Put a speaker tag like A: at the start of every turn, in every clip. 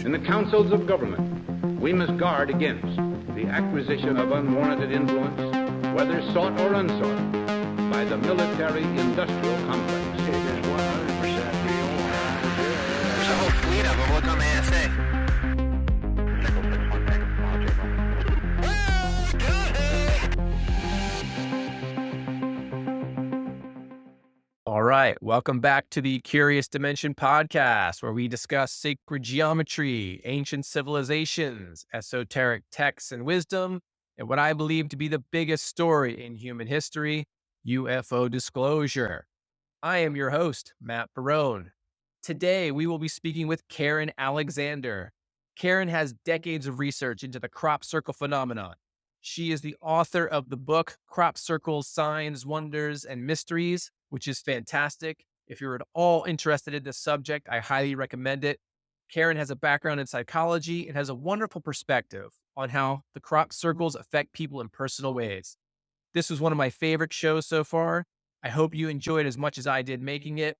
A: In the councils of government, we must guard against the acquisition of unwarranted influence, whether sought or unsought, by the military-industrial complex.
B: It is 100% real. There's a whole fleet of them. Look on the ASA.
C: All right, welcome back to the Curious Dimension podcast, where we discuss sacred geometry, ancient civilizations, esoteric texts and wisdom, and what I believe to be the biggest story in human history, UFO disclosure. I am your host, Matt Barone. Today, we will be speaking with Karen Alexander. Karen has decades of research into the crop circle phenomenon. She is the author of the book, Crop Circles, Signs, Wonders, and Mysteries, which is fantastic. If you're at all interested in this subject, I highly recommend it. Karen has a background in psychology and has a wonderful perspective on how the crop circles affect people in personal ways. This was one of my favorite shows so far. I hope you enjoyed as much as I did making it.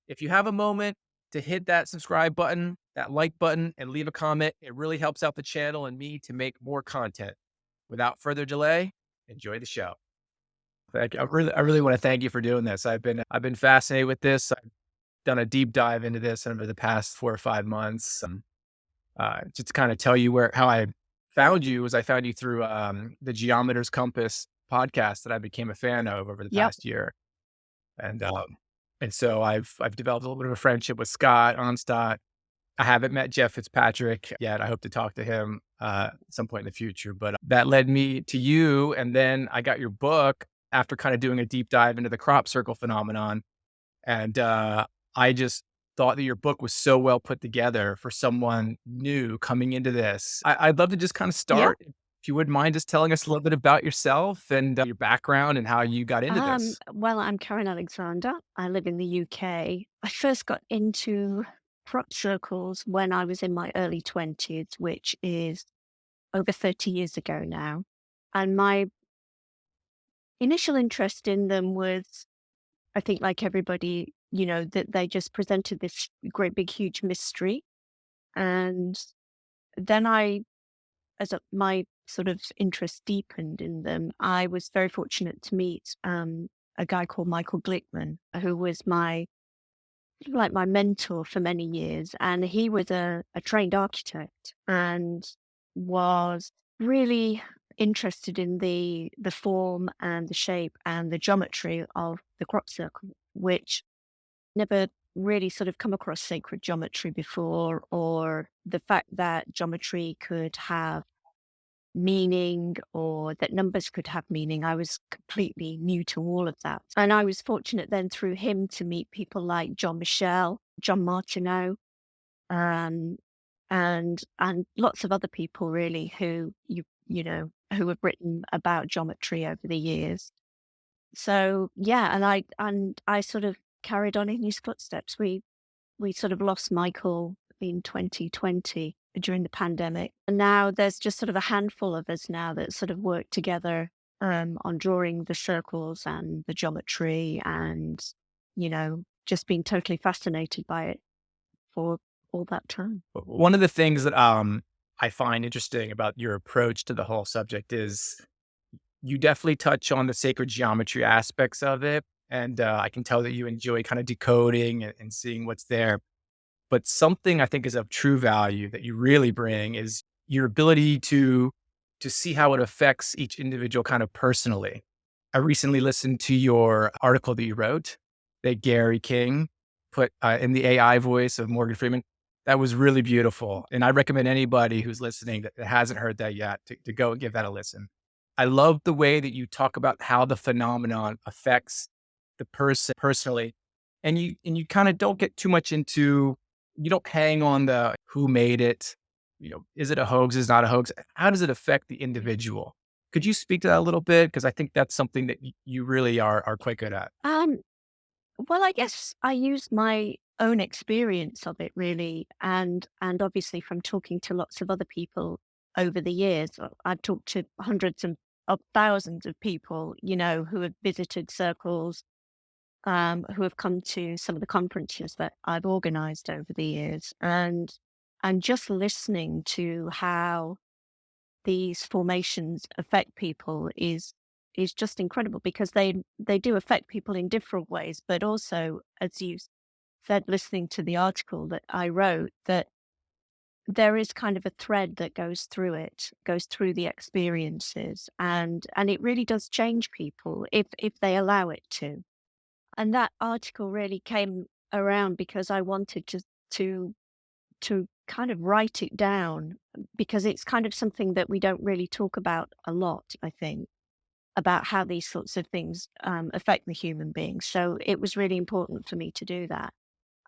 C: If you have a moment to hit that subscribe button, that like button, and leave a comment, it really helps out the channel and me to make more content. Without further delay, enjoy the show. Thank you. I really want to thank you for doing this. I've been fascinated with this. I've done a deep dive into this over the past 4 or 5 months. Just to kind of tell you how I found you was I found you through the Geometer's Compass podcast that I became a fan of over the past year, and so I've developed a little bit of a friendship with Scott Onstott. I haven't met Jeff Fitzpatrick yet. I hope to talk to him at some point in the future, but that led me to you. And then I got your book after kind of doing a deep dive into the crop circle phenomenon. And I just thought that your book was so well put together for someone new coming into this. I'd love to just kind of start, if you wouldn't mind just telling us a little bit about yourself and your background and how you got into this.
D: Well, I'm Karen Alexander. I live in the UK. I first got into crop circles when I was in my early 20s, which is over 30 years ago now. And my initial interest in them was, I think like everybody, that they just presented this great big huge mystery. And then my sort of interest deepened in them, I was very fortunate to meet a guy called Michael Glickman, who was my mentor for many years. And he was a trained architect and was really interested in the form and the shape and the geometry of the crop circle, which never really sort of come across sacred geometry before, or the fact that geometry could have meaning or that numbers could have meaning. I was completely new to all of that. And I was fortunate then through him to meet people like John Michel, John Martineau, and lots of other people really who who have written about geometry over the years. So and I sort of carried on in his footsteps. We sort of lost Michael in 2020 during the pandemic. And now there's just sort of a handful of us now that sort of work together on drawing the circles and the geometry and, just being totally fascinated by it for all that time.
C: One of the things that I find interesting about your approach to the whole subject is you definitely touch on the sacred geometry aspects of it. And I can tell that you enjoy kind of decoding and seeing what's there. But something I think is of true value that you really bring is your ability to see how it affects each individual kind of personally. I recently listened to your article that you wrote that Gary King put in the AI voice of Morgan Freeman. That was really beautiful. And I recommend anybody who's listening that hasn't heard that yet to go and give that a listen. I love the way that you talk about how the phenomenon affects the person personally. And you kind of don't get too much into, you don't hang on the who made it, is it a hoax, is it not a hoax? How does it affect the individual? Could you speak to that a little bit? Because I think that's something that you really are quite good at.
D: Well, I guess I use my own experience of it really. And obviously from talking to lots of other people over the years, I've talked to hundreds of thousands of people, who have visited circles, who have come to some of the conferences that I've organized over the years. And and just listening to how these formations affect people is just incredible, because they do affect people in different ways, but also, as you said, listening to the article that I wrote, that there is kind of a thread that goes through it, goes through the experiences, and it really does change people if they allow it to. And that article really came around because I wanted to to kind of write it down, because it's kind of something that we don't really talk about a lot, I think, about how these sorts of things affect the human being. So it was really important for me to do that.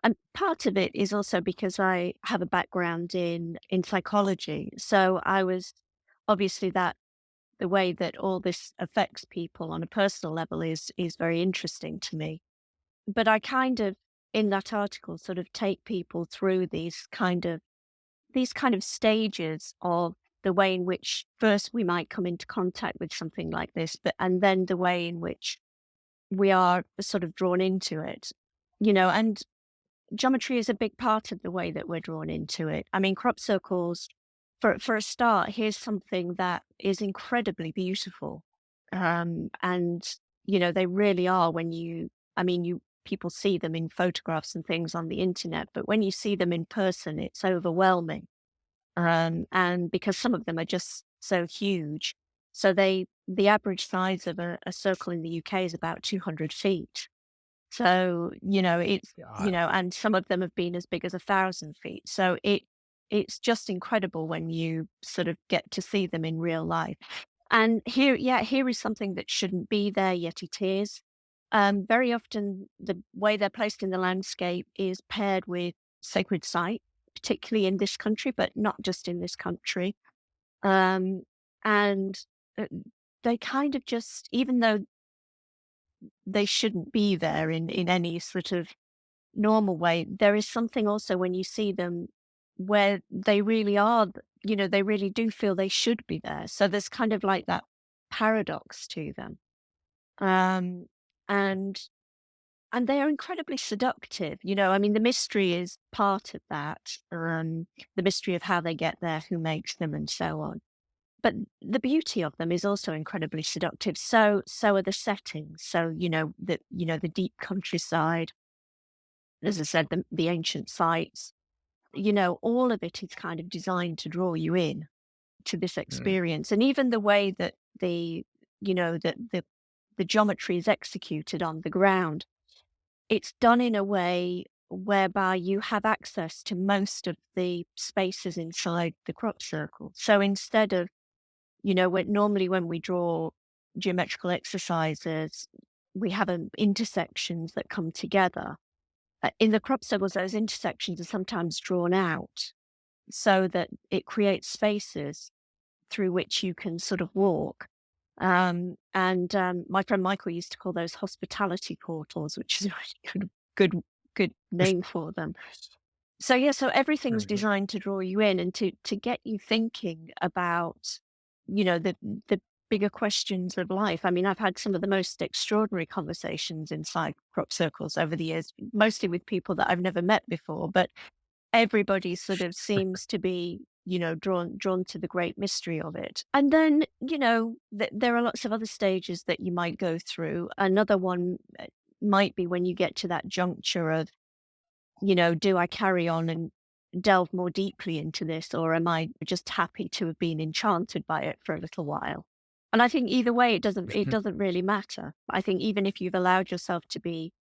D: And part of it is also because I have a background in psychology. So I was obviously that the way that all this affects people on a personal level is very interesting to me. But I kind of, in that article, sort of take people through these kind of stages of the way in which first we might come into contact with something like this, but and then the way in which we are sort of drawn into it. And geometry is a big part of the way that we're drawn into it. I mean, crop circles, for a start, here's something that is incredibly beautiful. And they really are. I mean, people see them in photographs and things on the internet, but when you see them in person, it's overwhelming. And because some of them are just so huge, so the average size of a circle in the UK is about 200 feet. So,
C: God.
D: and some of them have been as big as 1,000 feet. So it's just incredible when you sort of get to see them in real life. And here is something that shouldn't be there, yet it is. Very often, the way they're placed in the landscape is paired with sacred site, particularly in this country, but not just in this country. Um, and uh, they kind of just, even though they shouldn't be there in any sort of normal way, there is something also when you see them where they really are, they really do feel they should be there. So there's kind of like that paradox to them. Um, and and they are incredibly seductive. I mean, the mystery is part of that. The mystery of how they get there, who makes them, and so on. But the beauty of them is also incredibly seductive. So are the settings. So the deep countryside, as I said, the ancient sites. All of it is kind of designed to draw you in to this
C: Mm.
D: experience, and even the way that the geometry is executed on the ground. It's done in a way whereby you have access to most of the spaces inside the crop circle. So instead of, when we draw geometrical exercises, we have intersections that come together. In the crop circles, those intersections are sometimes drawn out so that it creates spaces through which you can sort of walk. And my friend Michael used to call those hospitality portals, which is a really good name for them. So yeah, so everything's
C: Very good.
D: designed to draw you in and to get you thinking about, the bigger questions of life. I mean, I've had some of the most extraordinary conversations inside crop circles over the years, mostly with people that I've never met before, but everybody sort of seems to be, drawn to the great mystery of it. And then, there are lots of other stages that you might go through. Another one might be when you get to that juncture of, do I carry on and delve more deeply into this, or am I just happy to have been enchanted by it for a little while? And I think either way, it doesn't really matter. I think even if you've allowed yourself to be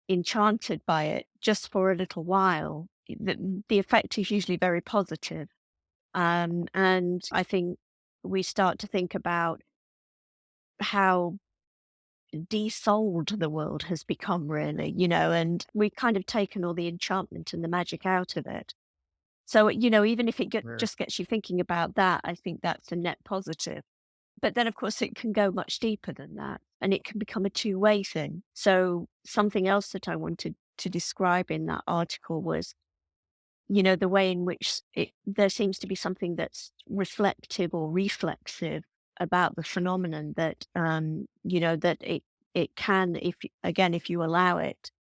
D: enchanted by it just for a little while, the effect is usually very positive. And I think we start to think about how desouled the world has become, really, and we've kind of taken all the enchantment and the magic out of it. So, even if
C: Very.
D: just gets you thinking about that, I think that's a net positive. But then, of course, it can go much deeper than that, and it can become a two-way thing. So something else that I wanted to describe in that article was, the way in which there seems to be something that's reflective or reflexive about the phenomenon, that, that it can, if you allow it,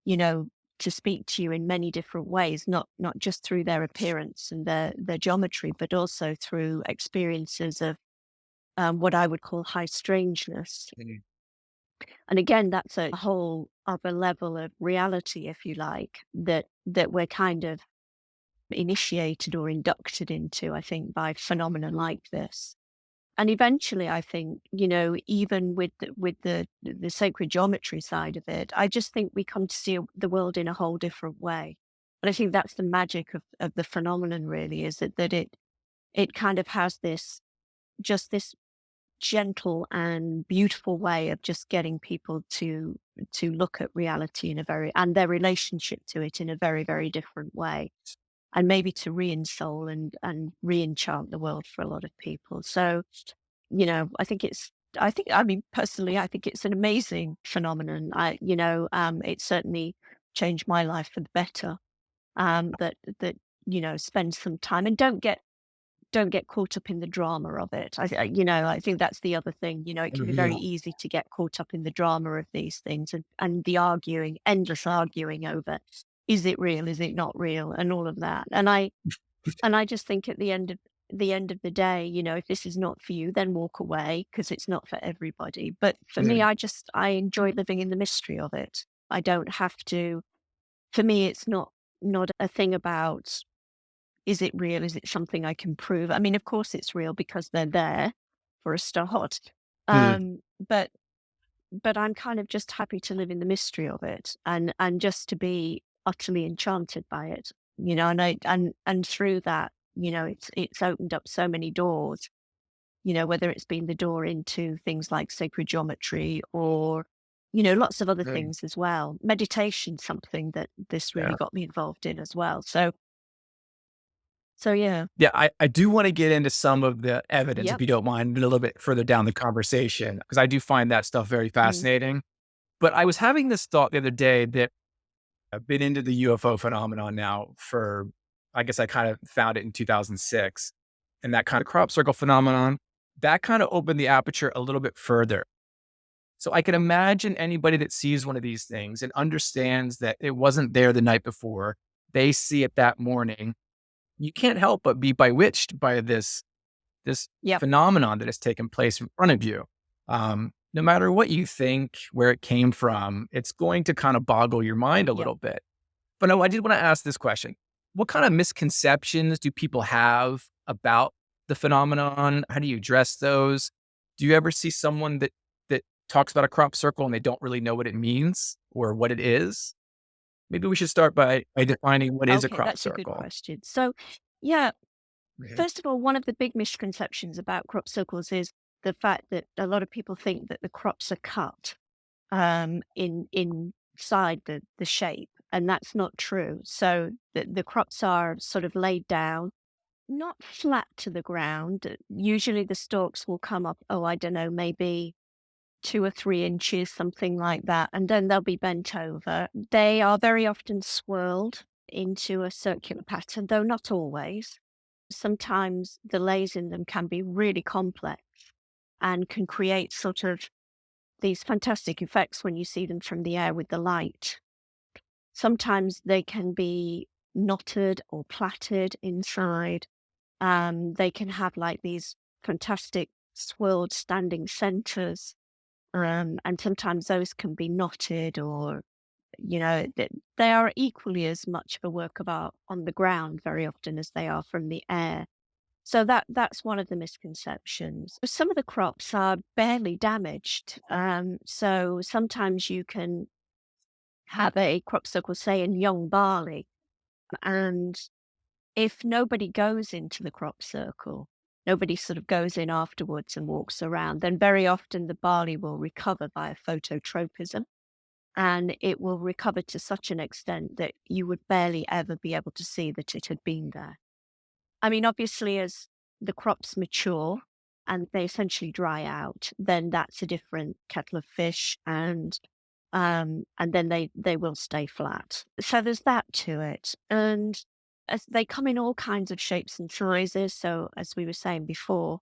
D: you know, to speak to you in many different ways, not just through their appearance and their geometry, but also through experiences of what I would call high strangeness.
C: Mhm.
D: And again, that's a whole other level of reality, if you like, that we're kind of initiated or inducted into, I think, by phenomena like this. And eventually, I think, even with the sacred geometry side of it, I just think we come to see the world in a whole different way. And I think that's the magic of the phenomenon, really, is that it kind of has this gentle and beautiful way of just getting people to look at reality in a very and their relationship to it in a very, very different way, and maybe to re-ensoul and re-enchant the world for a lot of people. So, I mean, personally, I think it's an amazing phenomenon. It certainly changed my life for the better. That spend some time and don't get caught up in the drama of it. I think that's the other thing. It can be very
C: Mhm.
D: easy to get caught up in the drama of these things and the endless arguing over, is it real, is it not real, and all of that. And I just think at the end of the day, if this is not for you, then walk away, because it's not for everybody. But for me,
C: Mhm.
D: I enjoy living in the mystery of it. I don't have to. For me, it's not a thing about, is it real? Is it something I can prove? I mean, of course it's real because they're there for a start.
C: Mhm.
D: But I'm kind of just happy to live in the mystery of it, and just to be utterly enchanted by it. And through that, it's opened up so many doors, whether it's been the door into things like sacred geometry, or lots of other
C: Mhm.
D: things as well. Meditation, something that this
C: Yeah.
D: really got me involved in as well. So yeah.
C: Yeah, I do wanna get into some of the evidence, if
D: Yep.
C: you don't mind, a little bit further down the conversation, because I do find that stuff very
D: Mm.
C: fascinating. But I was having this thought the other day that I've been into the UFO phenomenon now for, I guess I kind of found it in 2006, and that kind of crop circle phenomenon, that kind of opened the aperture a little bit further. So I can imagine anybody that sees one of these things and understands that it wasn't there the night before, they see it that morning. You can't help but be bewitched by this
D: Yep.
C: phenomenon that has taken place in front of you. No matter what you think, where it came from, it's going to kind of boggle your mind a
D: Yep.
C: little bit. But no, I did want to ask this question. What kind of misconceptions do people have about the phenomenon? How do you address those? Do you ever see someone that talks about a crop circle and they don't really know what it means or what it is? Maybe we should start by defining what is a
D: Okay,
C: crop
D: that's a good
C: circle.
D: question. So, yeah,
C: Mhm.
D: first of all, one of the big misconceptions about crop circles is the fact that a lot of people think that the crops are cut inside the shape, and that's not true. So the crops are sort of laid down, not flat to the ground. Usually, the stalks will come up. Oh, I don't know, maybe 2 or 3 inches, something like that, and then they'll be bent over. They are very often swirled into a circular pattern, though not always. Sometimes the layers in them can be really complex and can create sort of these fantastic effects when you see them from the air with the light. Sometimes they can be knotted or plaited inside. They can have like these fantastic swirled standing centers. And sometimes those can be knotted, or, they are equally as much of a work of art on the ground very often as they are from the air. So that's one of the misconceptions. Some of the crops are barely damaged. So sometimes you can have a crop circle, say, in young barley, and if nobody goes into the crop circle, nobody sort of goes in afterwards and walks around, then very often the barley will recover via phototropism, and it will recover to such an extent that you would barely ever be able to see that it had been there. I mean, obviously, as the crops mature and they essentially dry out, then that's a different kettle of fish, and then they will stay flat. So there's that to it, and as they come in all kinds of shapes and sizes. So as we were saying before,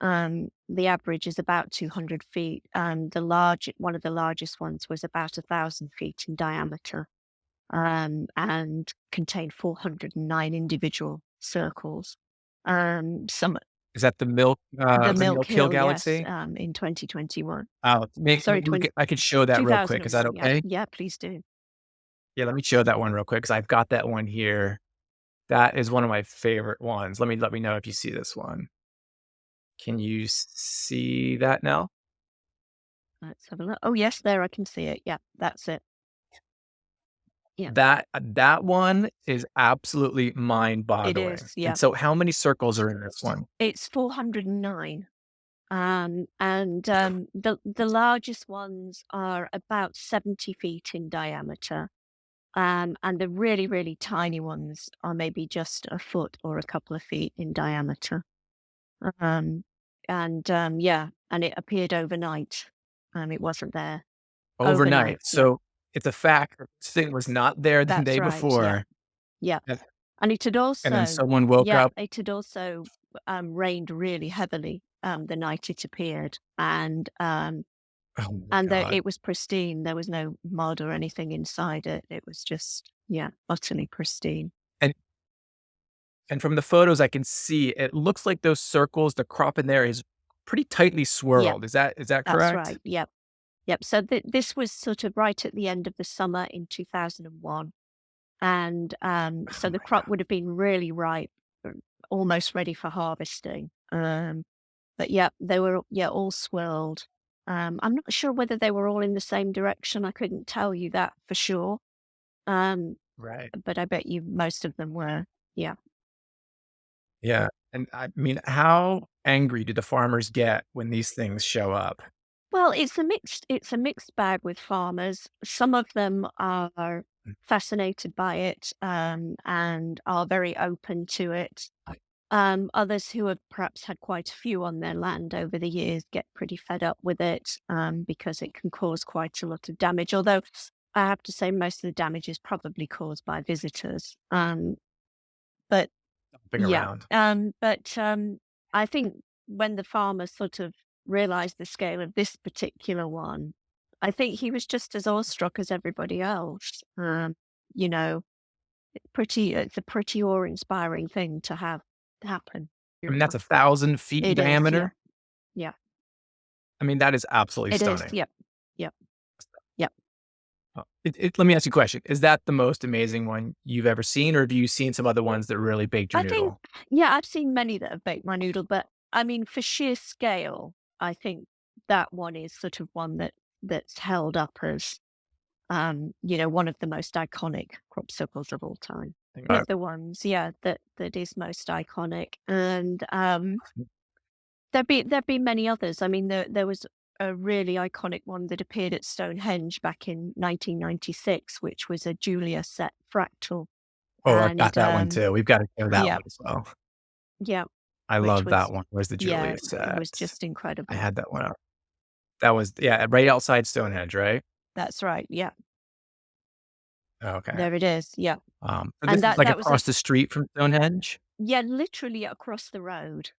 D: the average is about 200 feet, and one of the largest ones was about 1,000 feet in diameter. and contained 409 individual circles. Some
C: Is that
D: the
C: the
D: Milk
C: Milk Hill
D: Hill, yes,
C: Galaxy?
D: in 2021.
C: Oh,
D: Sorry,
C: I could show that real quick. Is that
D: 2001. Yeah,
C: okay?
D: yeah, please do.
C: Yeah, let me show that one real quick because I've got that one here. That is one of my favorite ones. Let me know if you see this one. Can you see that now?
D: Let's have a look. Oh, yes, there I can see it. Yeah, that's it. Yeah,
C: That one is absolutely
D: it
C: mind-boggling.
D: is.
C: And
D: Yeah,
C: so how many circles are in this one?
D: it's 409. And the largest ones are about 70 feet in diameter. And the really, really tiny ones are maybe just a foot or a couple of feet in diameter. Um, yeah, and it appeared overnight. It wasn't there
C: Overnight.
D: overnight. Yeah,
C: So it's a fact that this thing was not there the
D: that's
C: day
D: right. Yeah,
C: before,
D: yeah.
C: and
D: And it had
C: and then
D: also,
C: someone woke
D: yeah,
C: up.
D: it had also rained really heavily the night it appeared,
C: Oh my
D: and
C: god.
D: it was pristine. There was no mud or anything inside it. It was just, yeah, utterly pristine.
C: And and from the photos I can see, it looks like those circles, the crop in there is pretty tightly
D: Yeah,
C: swirled. Is that
D: that's
C: correct?
D: right. Yep. Yep. So this was sort of right at the end of the summer in 2001. And
C: Oh
D: so the
C: my
D: crop
C: god.
D: would have been really ripe, almost ready for harvesting. But yeah, they were, yeah, all swirled. I'm not sure whether they were all in the same direction. I couldn't tell you that for sure. Um,
C: Right.
D: but I bet you most of them were. Yeah.
C: Yeah. And I mean, how angry do the farmers get when these things show up?
D: Well, it's a mixed bag with farmers. Some of them are
C: Mm.
D: fascinated by it, and are very open to it. Others who have perhaps had quite a few on their land over the years get pretty fed up with it, because it can cause quite a lot of damage. Although I have to say most of the damage is probably caused by visitors. But
C: Jumping
D: yeah,
C: around.
D: I think when the farmer sort of realized the scale of this particular one, I think he was just as awestruck as everybody else. You know, it's a pretty awe-inspiring thing to have happen.
C: I mean, that's 1,000 feet in
D: It is, yeah,
C: diameter.
D: yeah,
C: I mean, that is absolutely
D: it is,
C: stunning.
D: yep, yep, yep.
C: Let me ask you a question. Is that the most amazing one you've ever seen, or have you seen some other ones that really baked your
D: I think,
C: noodle?
D: yeah, I've seen many that have baked my noodle, but I mean, for sheer scale, I think that one is sort of one that's held up as, one of the most iconic crop circles of all time. One
C: Uh,
D: of the ones, yeah, that is most iconic. And there'd be many others. I mean, there was a really iconic one that appeared at Stonehenge back in 1996, which was a Julia set fractal.
C: oh, I've got
D: And
C: that one too. We've got to share that
D: yeah,
C: one as well.
D: yeah,
C: I
D: which
C: love that
D: was,
C: one. Where's the
D: yeah,
C: Julius
D: it
C: set?
D: was just
C: I
D: incredible.
C: had that one up. That was, yeah, right outside Stonehenge, right?
D: That's right. Yeah,
C: Okay.
D: there it is. Yeah,
C: So
D: and
C: this is
D: that
C: like
D: that was a
C: across the street from Stonehenge?
D: yeah, literally across the road.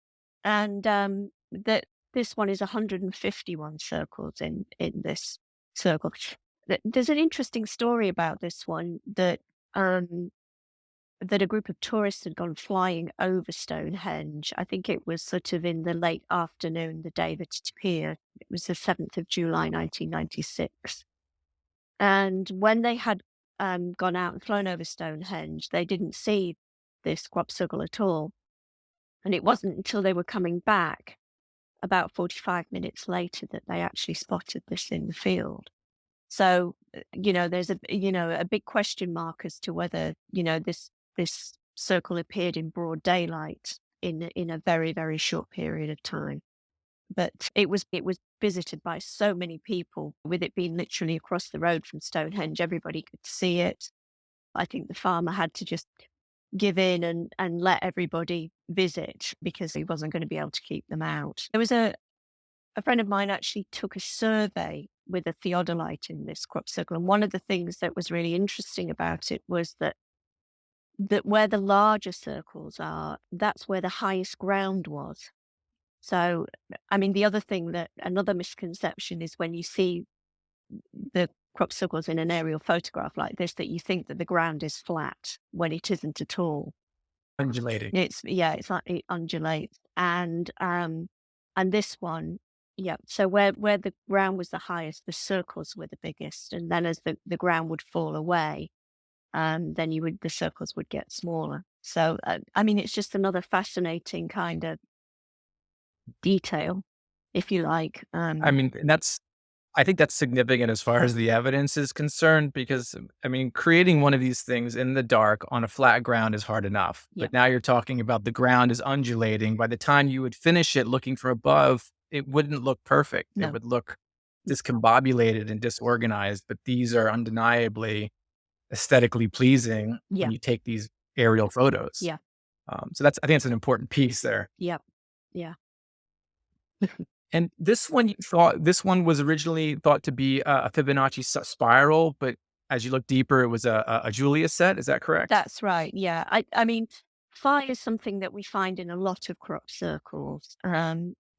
D: And that this one is 151 circles in this circle. There's an interesting story about this one um that a group of tourists had gone flying over Stonehenge. I think it was sort of in the late afternoon, the day that it appeared. It was the 7th of July, 1996. And when they had gone out and flown over Stonehenge, they didn't see this crop circle at all. And it wasn't until they were coming back about 45 minutes later that they actually spotted this in the field. So, there's a big question mark as to whether, this circle appeared in broad daylight in a very, very short period of time. But it was visited by so many people, with it being literally across the road from Stonehenge, everybody could see it. I think the farmer had to just give in and let everybody visit because he wasn't going to be able to keep them out. There was a friend of mine actually took a survey with a theodolite in this crop circle. And one of the things that was really interesting about it was that where the larger circles are, that's where the highest ground was. So, I mean, the other thing, that another misconception is when you see the crop circles in an aerial photograph like this that you think that the ground is flat when it isn't at all.
C: Undulating.
D: It's like it undulates. And this one, yeah. So where the ground was the highest, the circles were the biggest. And then as the ground would fall away, then the circles would get smaller. So I mean, it's just another fascinating kind of detail, if you like.
C: I mean, I think that's significant as far as the evidence is concerned, because I mean, creating one of these things in the dark on a flat ground is hard enough.
D: Yeah.
C: But now you're talking about the ground is undulating. By the time you would finish it looking from above, it wouldn't look perfect.
D: No.
C: It would look discombobulated and disorganized. But these are undeniably aesthetically pleasing
D: Yeah.
C: when you take these aerial photos.
D: Yeah.
C: So I think it's an important piece there.
D: Yep. Yeah.
C: And this one was originally thought to be a Fibonacci spiral, but as you look deeper, it was a Julia set. Is that correct?
D: That's right. Yeah. I mean, phi is something that we find in a lot of crop circles.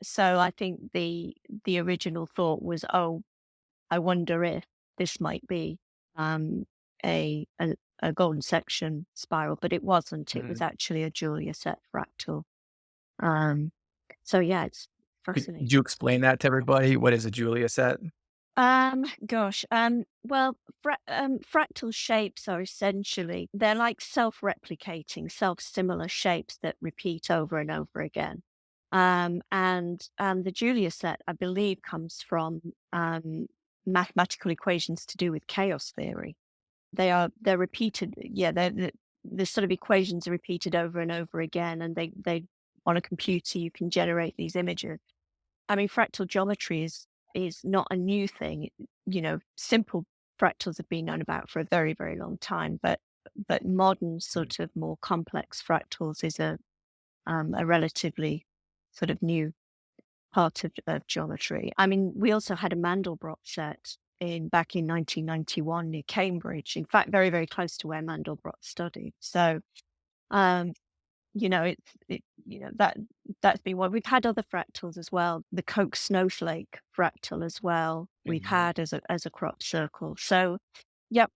D: So I think the original thought was, oh, I wonder if this might be a, a a golden section spiral, but it wasn't. It was actually a Julia set fractal. Um, so yeah, it's
C: Could
D: fascinating.
C: you explain that to everybody? What is a Julia set?
D: Gosh, well, fractal shapes are essentially, they're like self-replicating, self-similar shapes that repeat over and over again. And the Julia set, I believe, comes from mathematical equations to do with chaos theory. They're repeated, yeah, the sort of equations are repeated over and over again, and they on a computer you can generate these images. I mean, fractal geometry is not a new thing. You know, simple fractals have been known about for a very, very long time, but modern sort of more complex fractals is a relatively sort of new part of geometry. I mean, we also had a Mandelbrot set back in 1991 near Cambridge. In fact, very, very close to where Mandelbrot studied. So, um, you know, that's been one. We've had other fractals as well. The Coke snowflake fractal as well. We've had as a crop circle. So, yep,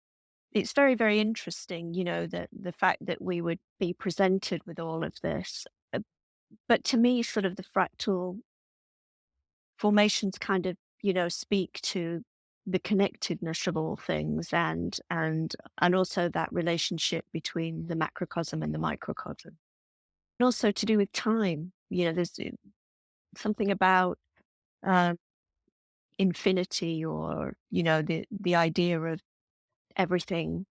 D: it's very, very interesting. You know, the fact that we would be presented with all of this. But to me, sort of the fractal formations kind of, you know, speak to the connectedness of all things and also that relationship between the macrocosm and the microcosm. And also to do with time. You know, there's something about um, infinity, or, you know, the idea of everything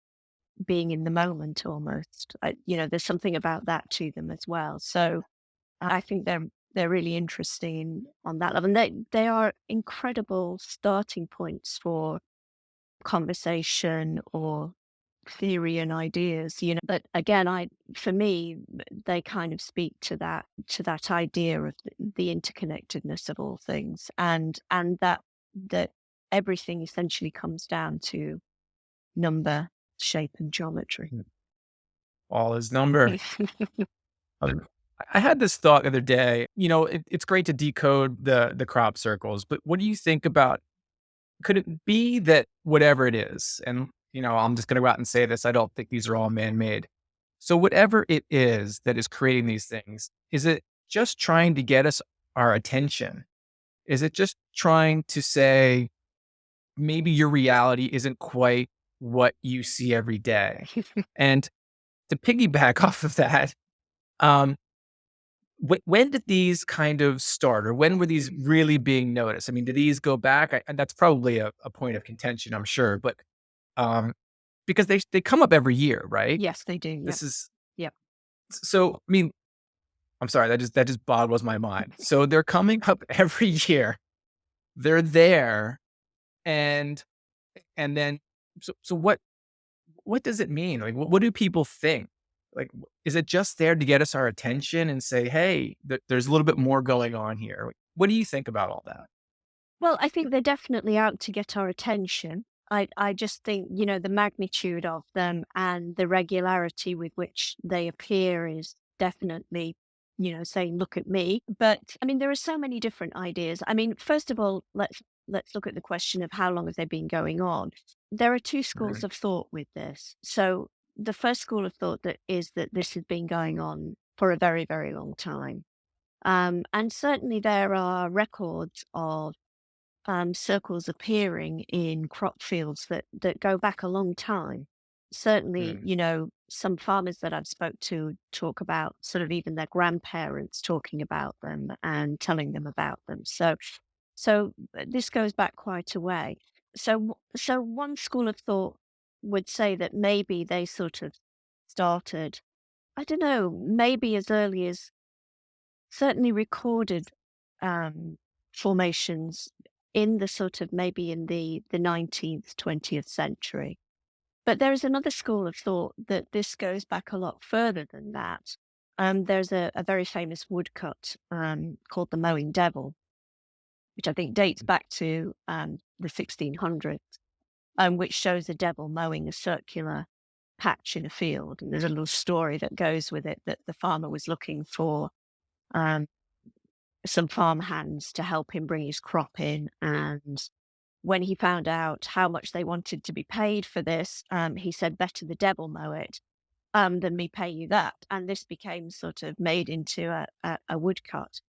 D: being in the moment almost. You know, there's something about that to them as well. So I think they're really interesting on that level. And they are incredible starting points for conversation or theory and ideas, you know. But again, for me, they kind of speak to that idea of the interconnectedness of all things, and that everything essentially comes down to number, shape, and geometry.
C: All is number. I had this thought the other day. You know, it's great to decode the crop circles, but what do you think about? Could it be that whatever it is, and you know, I'm just going to go out and say this, I don't think these are all man-made. So whatever it is that is creating these things, is it just trying to get us our attention? Is it just trying to say maybe your reality isn't quite what you see every day? And to piggyback off of that, um, when did these kind of start, or when were these really being noticed? I mean, do these go back? And that's probably a point of contention, I'm sure, but um, because they come up every year, right?
D: Yes, they do.
C: This is
D: Yep.
C: so. I mean, I'm sorry, that just boggles my mind. So they're coming up every year. They're there, and then so what does it mean? Like, what do people think? Like, is it just there to get us our attention and say, hey, there's a little bit more going on here? Like, what do you think about all that?
D: Well, I think they're definitely out to get our attention. I just think, you know, the magnitude of them and the regularity with which they appear is definitely, you know, saying, look at me. But I mean, there are so many different ideas. I mean, first of all, let's look at the question of how long have they been going on. There are two schools of thought with this. So the first school of thought that is that this has been going on for a very, very long time. And certainly there are records of circles appearing in crop fields that go back a long time. Certainly,
C: Mm.
D: some farmers that I've spoke to talk about sort of even their grandparents talking about them and telling them about them. So this goes back quite a way. So one school of thought would say that maybe they sort of started, I don't know, maybe as early as certainly recorded um, formations in the sort of maybe in the 19th, 20th century. But there is another school of thought that this goes back a lot further than that. There's a very famous woodcut called the Mowing Devil, which I think dates back to the 1600s, which shows a devil mowing a circular patch in a field. And there's a little story that goes with it that the farmer was looking for um, some farm hands to help him bring his crop in. And when he found out how much they wanted to be paid for this, he said, better the devil mow it than me pay you that. And this became sort of made into a woodcut.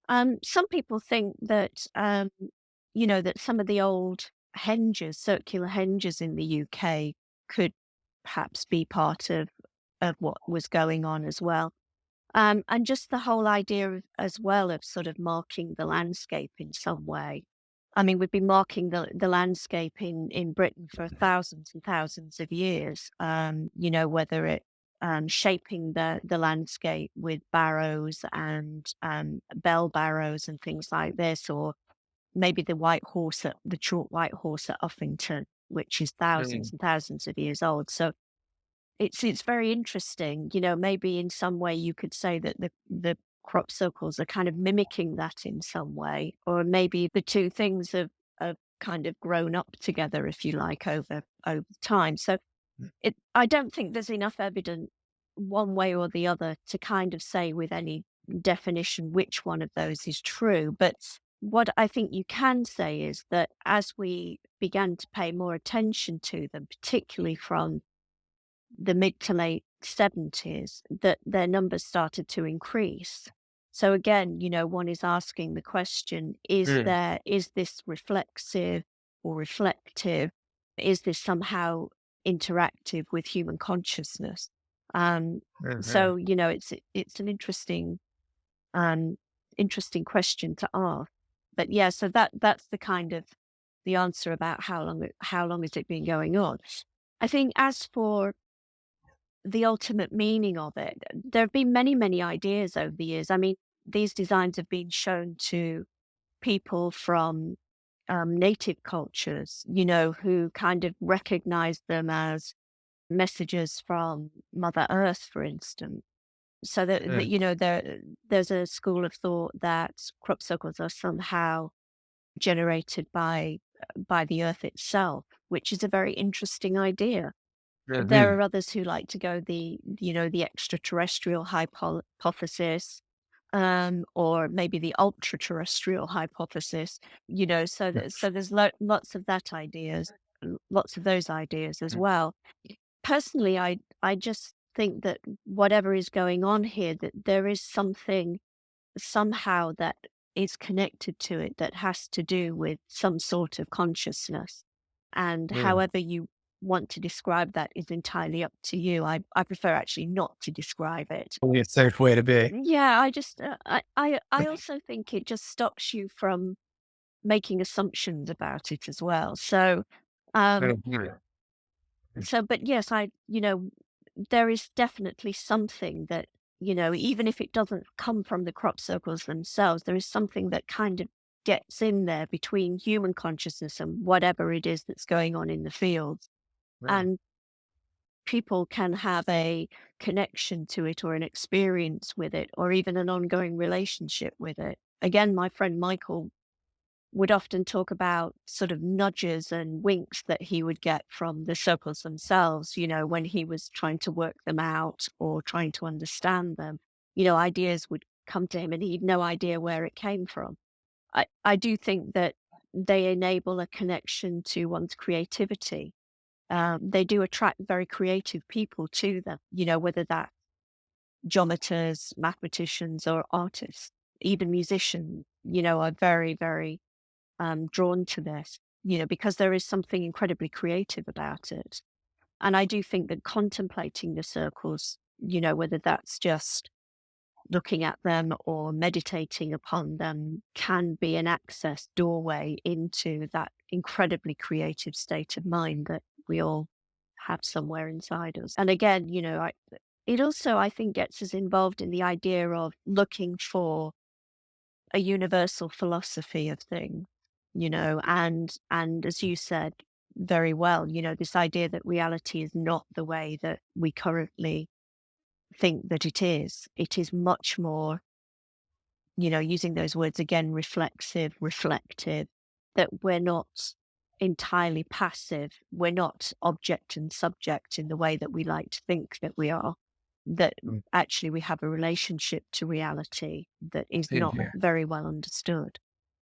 D: Some people think that, that some of the old henges, circular henges in the UK could perhaps be part of what was going on as well. And just the whole idea of, as well of sort of marking the landscape in some way. I mean, we've been marking the landscape in Britain for thousands and thousands of years, whether it shaping the landscape with barrows and bell barrows and things like this, or maybe the chalk white horse at Uffington, which is thousands
C: Mm.
D: and thousands of years old. So it's very interesting. Maybe in some way you could say that the crop circles are kind of mimicking that in some way, or maybe the two things have kind of grown up together, if you like, over time. So I don't think there's enough evidence one way or the other to kind of say with any definition which one of those is true. But what I think you can say is that as we began to pay more attention to them, particularly from the mid to late 70s, that their numbers started to increase. So again, one is asking the question,
C: Mm.
D: is this reflexive or reflective? Is this somehow interactive with human consciousness? Um,
C: Mhm.
D: so, it's an um, interesting question to ask. But yeah, so that's the kind of the answer about how long has it been going on. I think as for the ultimate meaning of it, there have been many, many ideas over the years. I mean, these designs have been shown to people from native cultures, who kind of recognize them as messages from Mother Earth, for instance. So that
C: Mm.
D: there's a school of thought that crop circles are somehow generated by the Earth itself, which is a very interesting idea. There
C: Mhm.
D: are others who like to go the extraterrestrial hypothesis, or maybe the ultra terrestrial hypothesis. So there's lots of that ideas, lots of those ideas as
C: Mm.
D: well. Personally, I just think that whatever is going on here, that there is something somehow that is connected to it that has to do with some sort of consciousness. And
C: Mm.
D: however you want to describe that is entirely up to you. I prefer actually not to describe it.
C: Only a safe way to be.
D: Yeah, I just I also think it just stops you from making assumptions about it as well. Um
C: Mhm.
D: but yes, there is definitely something that, even if it doesn't come from the crop circles themselves, there is something that kind of gets in there between human consciousness and whatever it is that's going on in the field.
C: Mm.
D: And people can have a connection to it or an experience with it or even an ongoing relationship with it. Again, my friend Michael would often talk about sort of nudges and winks that he would get from the circles themselves, when he was trying to work them out or trying to understand them. Ideas would come to him and he'd no idea where it came from. I do think that they enable a connection to one's creativity. They do attract very creative people to them, whether that's geometers, mathematicians, or artists, even musicians, are very, very drawn to this, because there is something incredibly creative about it. And I do think that contemplating the circles, whether that's just looking at them or meditating upon them, can be an access doorway into that incredibly creative state of mind that we all have somewhere inside us. And again, it also, I think, gets us involved in the idea of looking for a universal philosophy of things, and as you said very well, this idea that reality is not the way that we currently think that it is. It is much more, using those words again, reflexive, reflective, that we're not entirely passive. We're not object and subject in the way that we like to think that we are, that actually we have a relationship to reality that is not very well understood.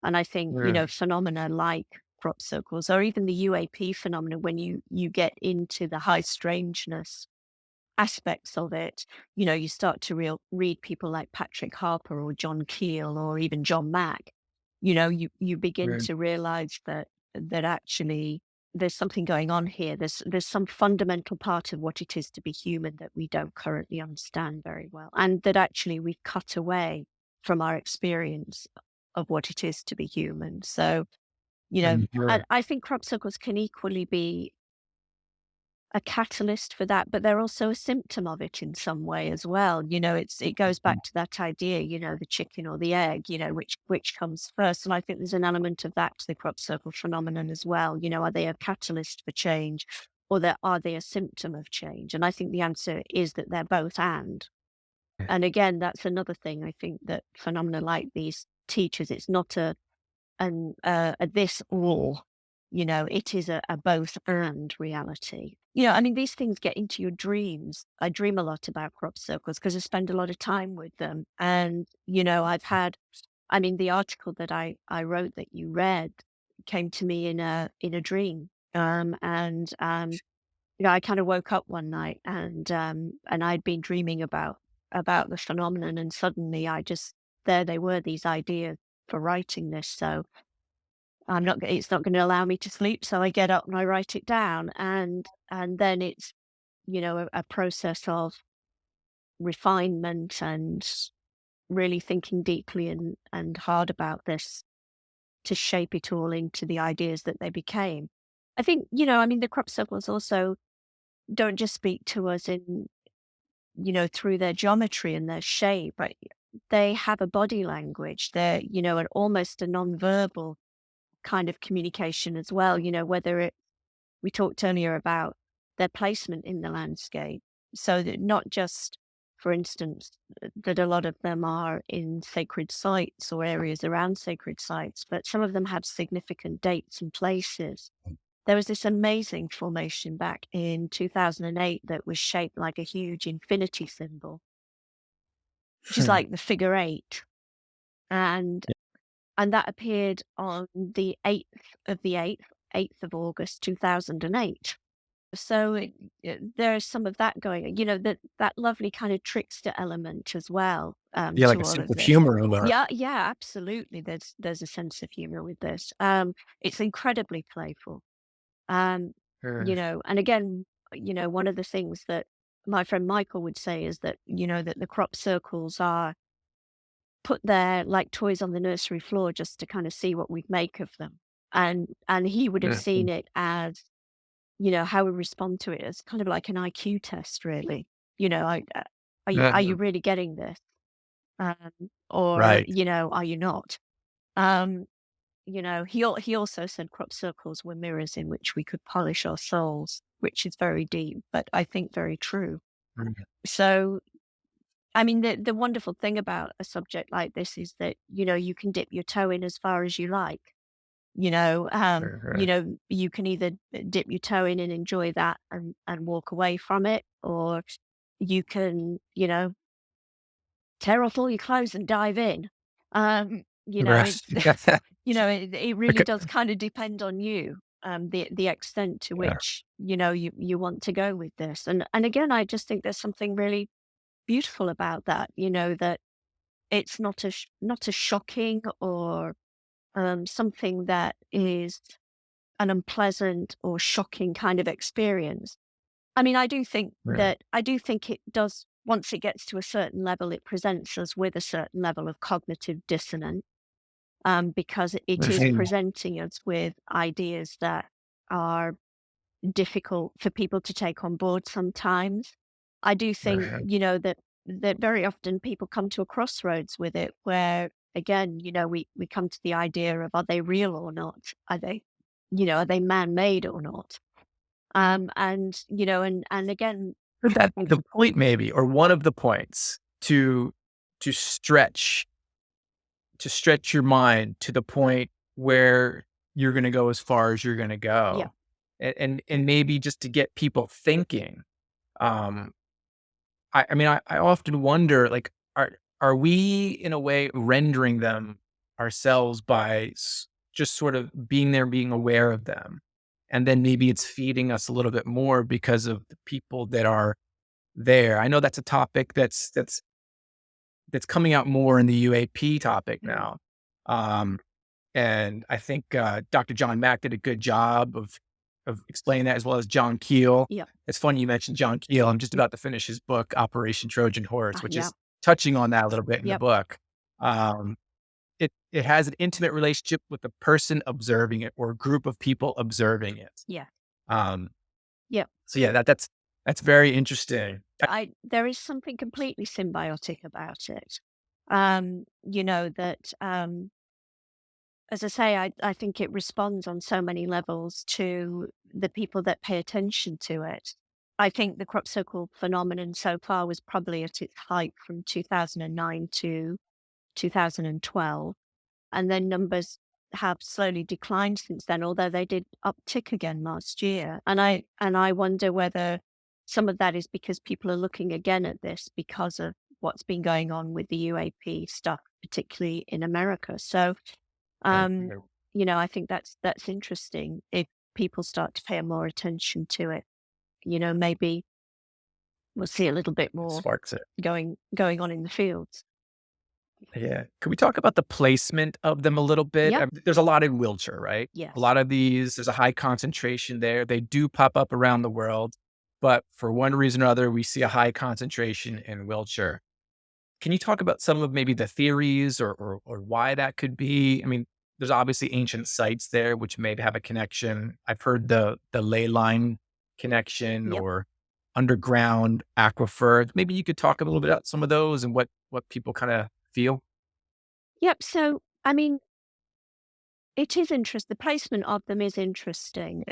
D: And I think, phenomena like crop circles or even the UAP phenomena, when you get into the high strangeness aspects of it, you start to read people like Patrick Harper or John Keel or even John Mack, you begin to realize that actually there's something going on here. There's some fundamental part of what it is to be human that we don't currently understand very well, and that actually we cut away from our experience of what it is to be human. So, and I think crop circles can equally be a catalyst for that, but they're also a symptom of it in some way as well. It goes back to that idea, the chicken or the egg, which comes first. And I think there's an element of that to the crop circle phenomenon as well. Are they a catalyst for change, or are they a symptom of change? And I think the answer is that they're both and. And again, that's another thing I think that phenomena like these teaches. It's not a this or, it is a both and reality. I mean, these things get into your dreams. I dream a lot about crop circles because I spend a lot of time with them. And, the article that I wrote that you read came to me in a dream. I kind of woke up one night and I'd been dreaming about the phenomenon, and suddenly there they were, these ideas for writing this. So it's not going to allow me to sleep. So I get up and I write it down, and then it's, a process of refinement and really thinking deeply and hard about this to shape it all into the ideas that they became. I think, the crop circles also don't just speak to us in, through their geometry and their shape, but they have a body language. They're, almost a nonverbal kind of communication as well, whether we talked earlier about their placement in the landscape. So that not just, for instance, that a lot of them are in sacred sites or areas around sacred sites, but some of them have significant dates and places. There was this amazing formation back in 2008 that was shaped like a huge infinity symbol, which is like the figure 8. And that appeared on the 8th of the 8th of August, 2008. So there's some of that going, that lovely kind of trickster element as well.
C: Like
D: to
C: a
D: all
C: sense
D: of
C: of
D: this.
C: humor in there.
D: Yeah, absolutely. There's a sense of humor with this. It's incredibly playful. And again, one of the things that my friend Michael would say is that, that the crop circles are put there like toys on the nursery floor just to kind of see what we'd make of them. And he would have seen it as, how we respond to it as kind of like an IQ test, really. Are you really getting this? Or,
C: Right.
D: are you not? He also said crop circles were mirrors in which we could polish our souls, which is very deep, but I think very true. So, the wonderful thing about a subject like this is that, you can dip your toe in as far as you like. You can either dip your toe in and enjoy that and walk away from it, or you can, tear off all your clothes and dive in.
C: Right.
D: it really
C: Okay.
D: does kind of depend on you, the extent to
C: Yeah.
D: which, you want to go with this. And again, I just think there's something really beautiful about that, that it's not a shocking or something that is an unpleasant or shocking kind of experience. I mean,
C: Right.
D: I do think it does, once it gets to a certain level, it presents us with a certain level of cognitive dissonance, because it is
C: Mhm.
D: presenting us with ideas that are difficult for people to take on board sometimes. I do think,
C: Right.
D: that very often people come to a crossroads with it where, again, we come to the idea of, are they real or not? Are they man-made or not? And again,
C: Could that be the point maybe, or one of the points to stretch to stretch your mind to the point where you're gonna go as far as you're gonna
D: yeah,
C: go? And maybe just to get people thinking. Um, I mean, I often wonder, like, are we in a way rendering them ourselves by just sort of being there, being aware of them, and then maybe it's feeding us a little bit more because of the people that are there. I know that's a topic that's coming out more in the UAP topic
D: mm,
C: now. Um, and I think Dr. John Mack did a good job of explaining that, as well as John Keel.
D: yeah,
C: It's funny you mentioned John Keel. I'm just about to finish his book, Operation Trojan Horse, which
D: yeah,
C: is touching on that a little bit in the
D: yep,
C: book. Um, it has an intimate relationship with the person observing it or a group of people observing it.
D: yeah,
C: Um,
D: yep.
C: so yeah, that's very interesting.
D: There is something completely symbiotic about it. That, as I say, I think it responds on so many levels to the people that pay attention to it. I think the crop circle phenomenon so far was probably at its height from 2009 to 2012. And then numbers have slowly declined since then, although they did uptick again last year. And I wonder whether some of that is because people are looking again at this because of what's been going on with the UAP stuff, particularly in America. So,
C: Right,
D: um,
C: right.
D: I think that's interesting if people start to pay more attention to it. Maybe we'll see a little bit
C: It
D: more
C: sparks it.
D: going on in the fields.
C: Yeah. Can we talk about the placement of them a little bit?
D: Yep.
C: There's a lot in Wiltshire, right? A
D: Yes.
C: lot of these, there's a high concentration there. They do pop up around the world, but for one reason or other, we see a high concentration in Wiltshire. Can you talk about some of maybe the theories or why that could be? I mean, there's obviously ancient sites there which maybe have a connection. I've heard the ley line connection
D: Yep.
C: or underground aquifer. Maybe you could talk a little bit about some of those and what people kind of feel.
D: Yep. So, I mean, it is interest the placement of them is interesting.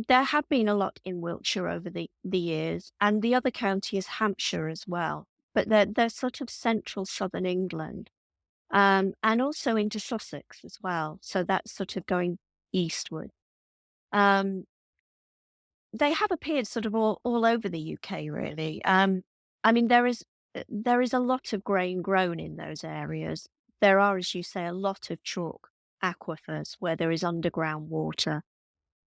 D: There have been a lot in Wiltshire over the years, and the other county is Hampshire as well, but they're sort of central southern England, and also into Sussex as well, so that's sort of going eastward. Um, they have appeared sort of all over the UK really. I mean, there is a lot of grain grown in those areas. There are, as you say, a lot of chalk aquifers where there is underground water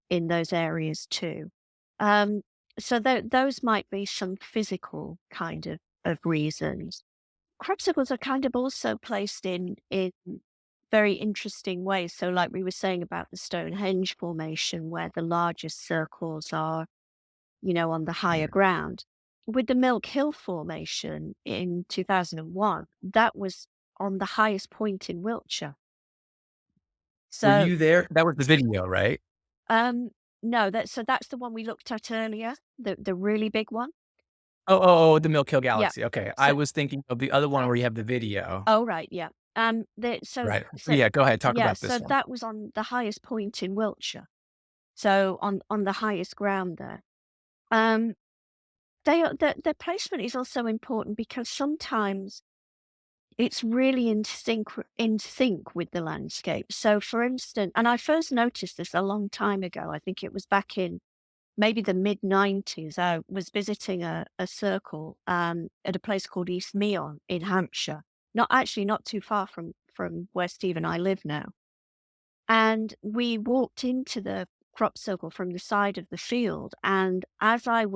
D: in those areas too. Um, so those might be some physical kind of reasons. Crepuscles are kind of also placed in very interesting ways. So, like we were saying about the Stonehenge formation, where the largest circles are, on the higher
C: Mm.
D: ground. With the Milk Hill formation in 2001, that was on the highest point in Wiltshire.
C: Were
D: So,
C: you there? That was the video, right?
D: um, no, that's the one we looked at earlier, the really big one.
C: The Milk Hill
D: Yeah.
C: Galaxy. Okay. I
D: So,
C: was thinking of the other one where you have the video.
D: oh right, yeah. The
C: Right. Yeah, go ahead. Talk
D: yeah,
C: about
D: so
C: this one.
D: that was on the highest point in Wiltshire. So on the highest ground there. Um, their placement is also important because sometimes it's really in sync with the landscape. So, for instance, and I first noticed this a long time ago. I think it was back in maybe the mid-90s. I was visiting a circle at a place called East Meon in Hampshire. Not too far from where Steve and I live now. And we walked into the crop circle from the side of the field. And as I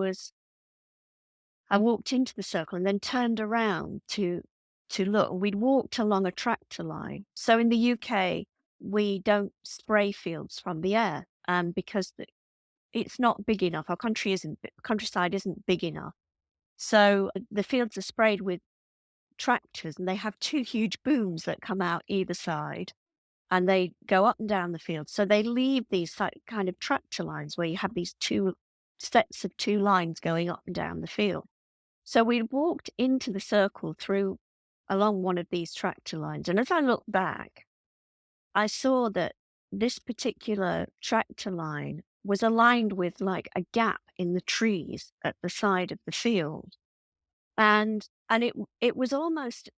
D: walked into the circle and then turned around to look. We'd walked along a tractor line. So in the UK, we don't spray fields from the air, because it's not big enough. Our countryside isn't big enough. So the fields are sprayed with tractors, and they have two huge booms that come out either side, and they go up and down the field. So they leave these kind of tractor lines where you have these two sets of two lines going up and down the field. So we walked into the circle along one of these tractor lines. And as I looked back, I saw that this particular tractor line was aligned with like a gap in the trees at the side of the field. And it was almost,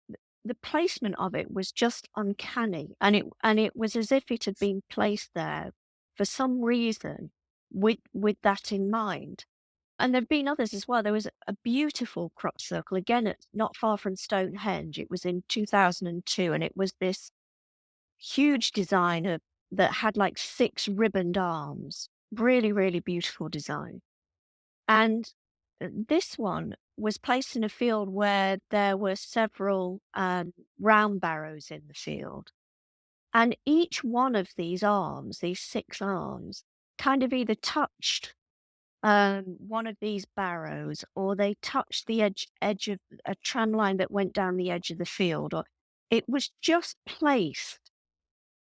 D: the placement of it was just uncanny. And it was as if it had been placed there for some reason with that in mind. And there've been others as well. There was a beautiful crop circle, again, not far from Stonehenge. It was in 2002, and it was this huge that had like 6 ribboned arms. Really, really beautiful design. And this one was placed in a field where there were several round barrows in the field. And each one of these arms, these 6 arms, kind of either touched one of these barrows, or they touched the edge of a tram line that went down the edge of the field, or it was just placed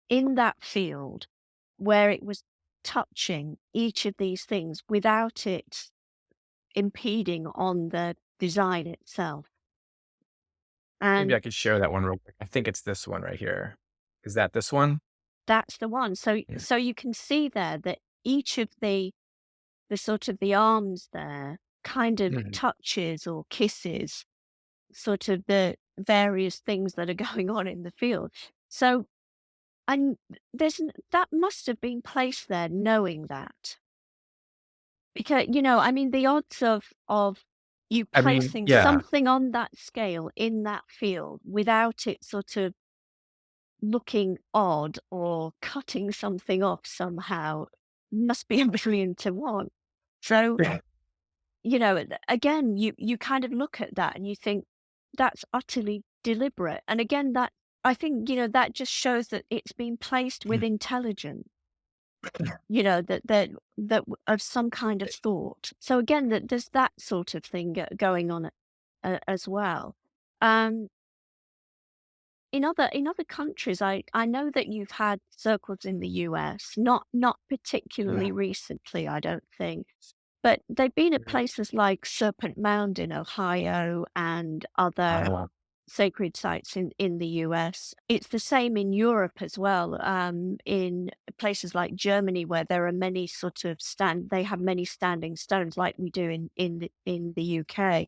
D: in that field where it was touching each of these things without it impeding on the design itself.
C: Maybe I
D: And
C: could share that one real quick. I think it's this one right here. Is that this one?
D: that's the one. So
C: Yeah.
D: so you can see there that each of the sort of the arms there kind of
C: Mhm.
D: touches or kisses sort of the various things that are going on in the field. So, and that must have been placed there knowing that. Because, I mean, the odds of you
C: I mean,
D: placing
C: yeah.
D: something on that scale in that field without it sort of looking odd or cutting something off somehow must be a million to one. So,
C: Yeah.
D: again, you kind of look at that and you think that's utterly deliberate. And again, that I think, that just shows that it's been placed with intelligence, of some kind of thought. So again, that there's that sort of thing going on as well. Um, in other countries, I know that you've had circles in the US, not particularly recently, I don't think. But they've been at places like Serpent Mound in Ohio and other
C: Uh,
D: sacred sites in the US. It's the same in Europe as well, in places like Germany, where there are many they have many standing stones like we do in the UK.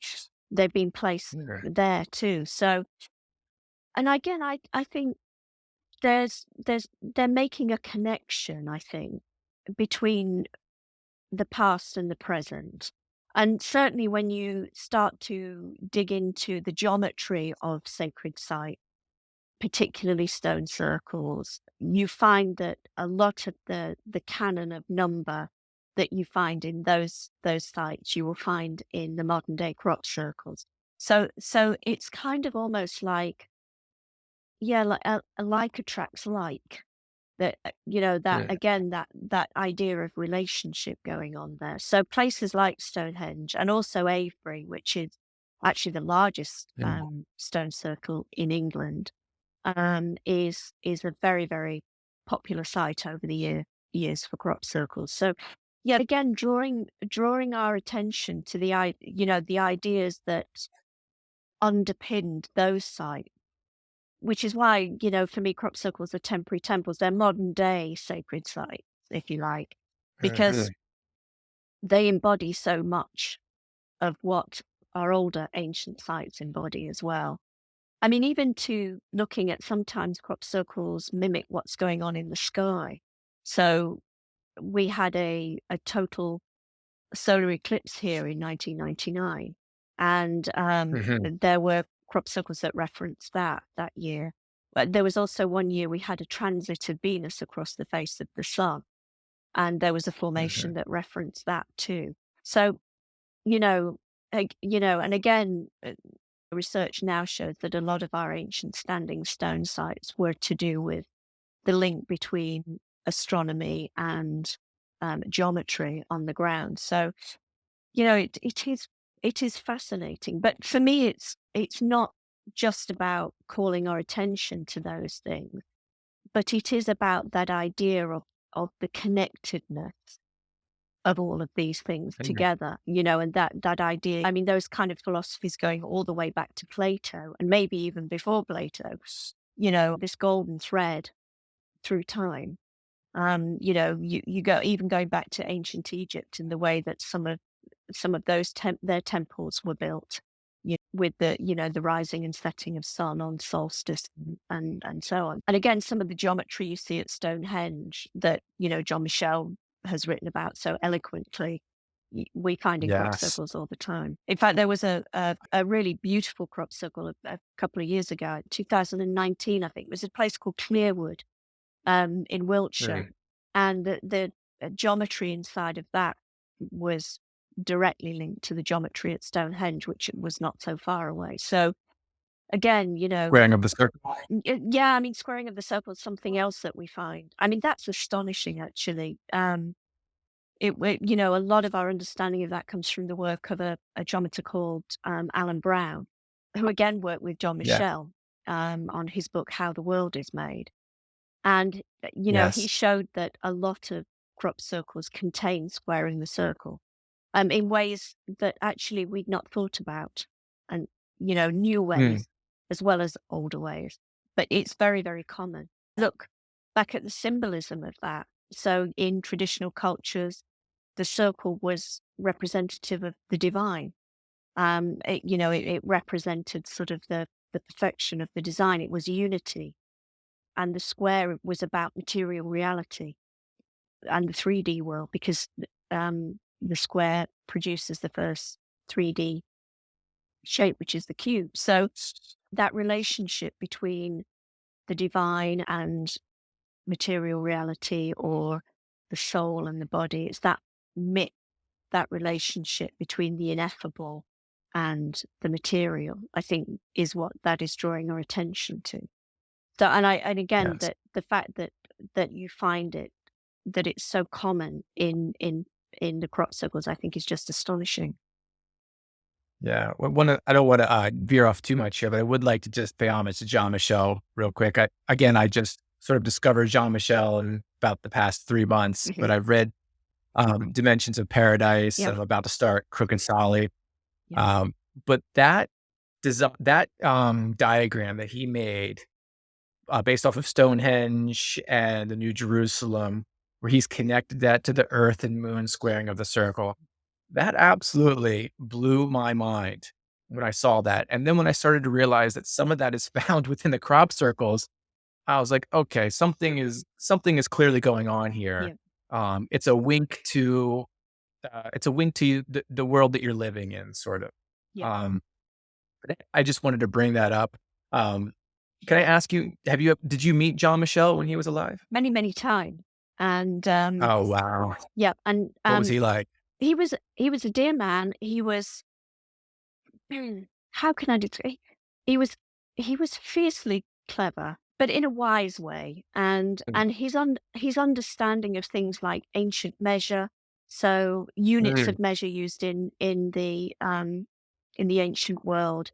D: They've been placed
C: sure.
D: there too. So, and again, I think they're making a connection, I think, between the past and the present. And certainly when you start to dig into the geometry of sacred site, particularly stone circles, you find that a lot of the canon of number that you find in those sites, you will find in the modern day crop circles. So it's kind of almost like, yeah, like attracts like. That, that
C: Yeah.
D: again, that idea of relationship going on there. So places like Stonehenge and also Avebury, which is actually the largest
C: Yeah.
D: stone circle in England, is a very, very popular site over the years for crop circles. So yeah, again, drawing our attention to the ideas that underpinned those sites, which is why, for me, crop circles are temporary temples. They're modern day sacred sites, if you like, because
C: Mhm.
D: they embody so much of what our older ancient sites embody as well. I mean, even to looking at, sometimes crop circles mimic what's going on in the sky. So we had a total solar eclipse here in 1999, and
C: Mhm.
D: there were crop circles that referenced that year. There was also one year we had a transit of Venus across the face of the sun, and there was a formation that referenced that too. So, you know, and again, research now shows that a lot of our ancient standing stone sites were to do with the link between astronomy and geometry on the ground. So, it is fascinating. But for me, it's not just about calling our attention to those things, but it is about that idea of the connectedness of all of these things
C: Mhm.
D: together, and that idea. I mean, those kind of philosophies going all the way back to Plato and maybe even before Plato, this golden thread through time. You go even going back to ancient Egypt and the way that some of those their temples were built, with the rising and setting of sun on solstice and so on. And again, some of the geometry you see at Stonehenge that John Michel has written about so eloquently, we find in crop
C: Yes.
D: circles all the time. In fact, there was a really beautiful crop circle a couple of years ago, 2019, I think. It was a place called Clearwood, in Wiltshire,
C: Mm.
D: and the geometry inside of that was directly linked to the geometry at Stonehenge, which was not so far away. So again,
C: Squaring of the circle.
D: yeah, I mean, squaring of the circle is something else that we find. I mean, that's astonishing, actually. A lot of our understanding of that comes from the work of a geometer called Alan Brown, who again worked with John
C: Yeah.
D: Michel on his book How the World is Made. And, he
C: Yes.
D: showed that a lot of crop circles contain squaring the circle, in ways that actually we'd not thought about, and, new
C: Mm.
D: ways as well as older ways. But it's very, very common. Look back at the symbolism of that. So in traditional cultures, the circle was representative of the divine. It represented sort of the perfection of the design. It was unity, and the square was about material reality and the 3D world, because the square produces the first 3D shape, which is the cube. So that relationship between the divine and material reality, or the soul and the body, it's that mix, that relationship between the ineffable and the material, I think, is what that is drawing our attention to. So, and again,
C: Yes.
D: that the fact that you find it, that it's so common in the crop circles, I think is just astonishing.
C: Yeah. I don't want to veer off too much here, but I would like to just pay homage to Jean Michel real quick. I just sort of discovered Jean Michel in about the past 3 months, but
D: Mhm.
C: I've read Dimensions of Paradise.
D: Yep.
C: I'm about to start Crooked Solid.
D: Yep.
C: Um, but that diagram that he made, based off of Stonehenge and the New Jerusalem, where he's connected that to the Earth and Moon squaring of the circle, that absolutely blew my mind when I saw that. And then when I started to realize that some of that is found within the crop circles, I was like, okay, something is clearly going on here.
D: Yep.
C: It's a wink to the world that you're living in, sort of.
D: Yep.
C: Um, but I just wanted to bring that up. Um, can I ask you, did you meet Jean Michel when he was alive?
D: Many, many times. And
C: Oh, wow.
D: yeah, and
C: What was he like?
D: he was a dear man. He was how can I describe? He was he was fiercely clever, but in a wise way, and
C: Mm,
D: and his understanding of things like ancient measure, so units
C: mm,
D: of measure used in the ancient world,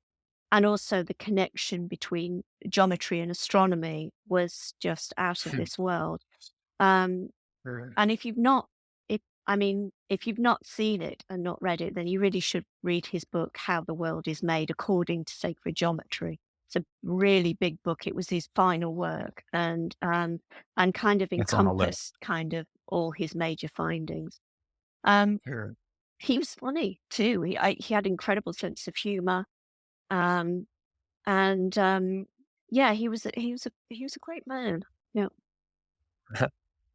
D: and also the connection between geometry and astronomy was just out of this world. Um,
C: mm.
D: and if you've not seen it and not read it, then you really should read his book, How the World is Made According to Sacred Geometry. It's a really big book. It was his final work, and kind of
C: That's on the list.
D: encompassed kind of all his major findings. Um,
C: Sure.
D: he was funny too. He had incredible sense of humor. Um, and yeah, he was a great man. Yeah.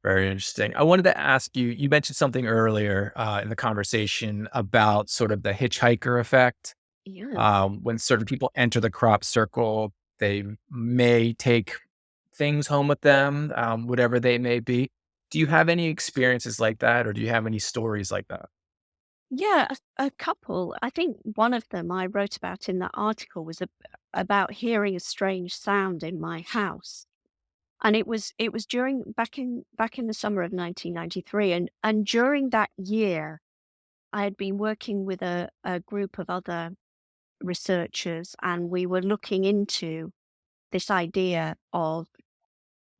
C: Very interesting. I wanted to ask you, you mentioned something earlier in the conversation about sort of the hitchhiker effect.
D: Yeah.
C: When certain people enter the crop circle, They may take things home with them, whatever they may be. Do you have any experiences like that, or do you have any stories like that?
D: Yeah, a couple. I think one of them I wrote about in that article was about hearing a strange sound in my house. And it was during back in the summer of 1993, and during that year I had been working with a group of other researchers, and we were looking into this idea of,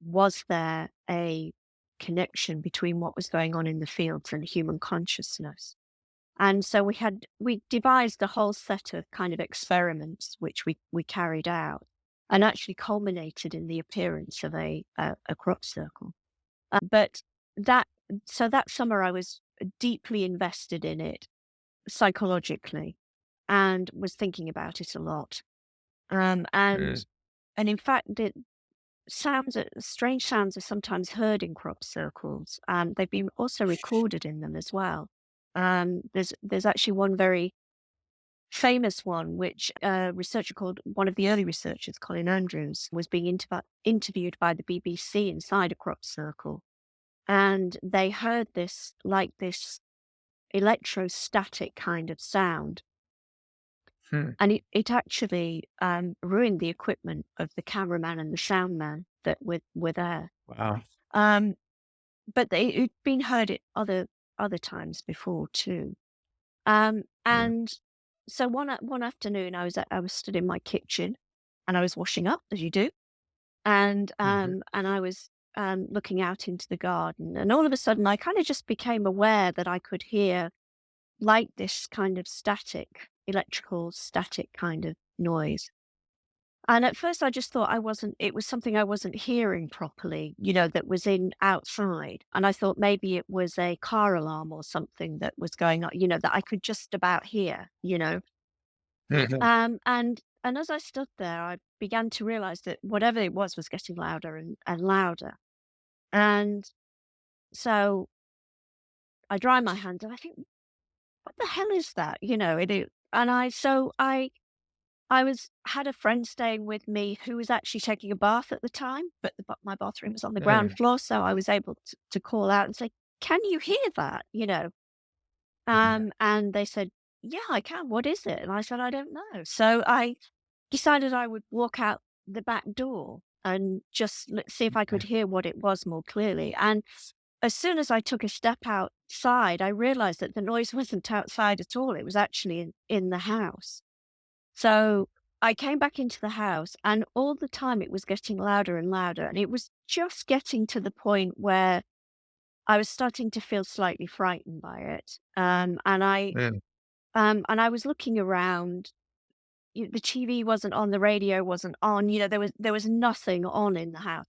D: was there a connection between what was going on in the fields and human consciousness? And so we devised a whole set of kind of experiments which we carried out, and actually culminated in the appearance of a crop circle. But that that summer I was deeply invested in it psychologically, and was thinking about it a lot. Um,
C: Mm,
D: and and in fact, strange sounds are sometimes heard in crop circles. They've been also recorded in them as well. There's actually one very famous one, which a researcher called one of the early researchers, Colin Andrews, was being interviewed by the BBC inside a crop circle, and they heard this electrostatic kind of sound,
C: hmm,
D: and it actually ruined the equipment of the cameraman and the sound man that were there.
C: wow.
D: Um, it'd been heard it other times before too.
C: Mm,
D: And so one afternoon, I was stood in my kitchen, and I was washing up as you do,
C: mhm,
D: and I was looking out into the garden, and all of a sudden, I kind of just became aware that I could hear like this kind of electrical static kind of noise. And at first I just thought it was something I wasn't hearing properly, that was in outside. And I thought maybe it was a car alarm or something that was going on, that I could just about hear.
C: mhm,
D: And as I stood there, I began to realize that whatever it was getting louder and louder. And so I dry my hands and I think, what the hell is that? And I had a friend staying with me who was actually taking a bath at the time, but my bathroom was on the ground
C: mm,
D: floor, so I was able to call out and say, "Can you hear that?"
C: mhm,
D: And they said, "Yeah, I can. What is it?" And I said, "I don't know." So I decided I would walk out the back door and just see if I could hear what it was more clearly. And as soon as I took a step outside, I realized that the noise wasn't outside at all. It was actually in the house. So I came back into the house, and all the time it was getting louder and louder. And it was just getting to the point where I was starting to feel slightly frightened by it.
C: mm,
D: And I was looking around. The TV wasn't on, the radio wasn't on. There was nothing on in the house.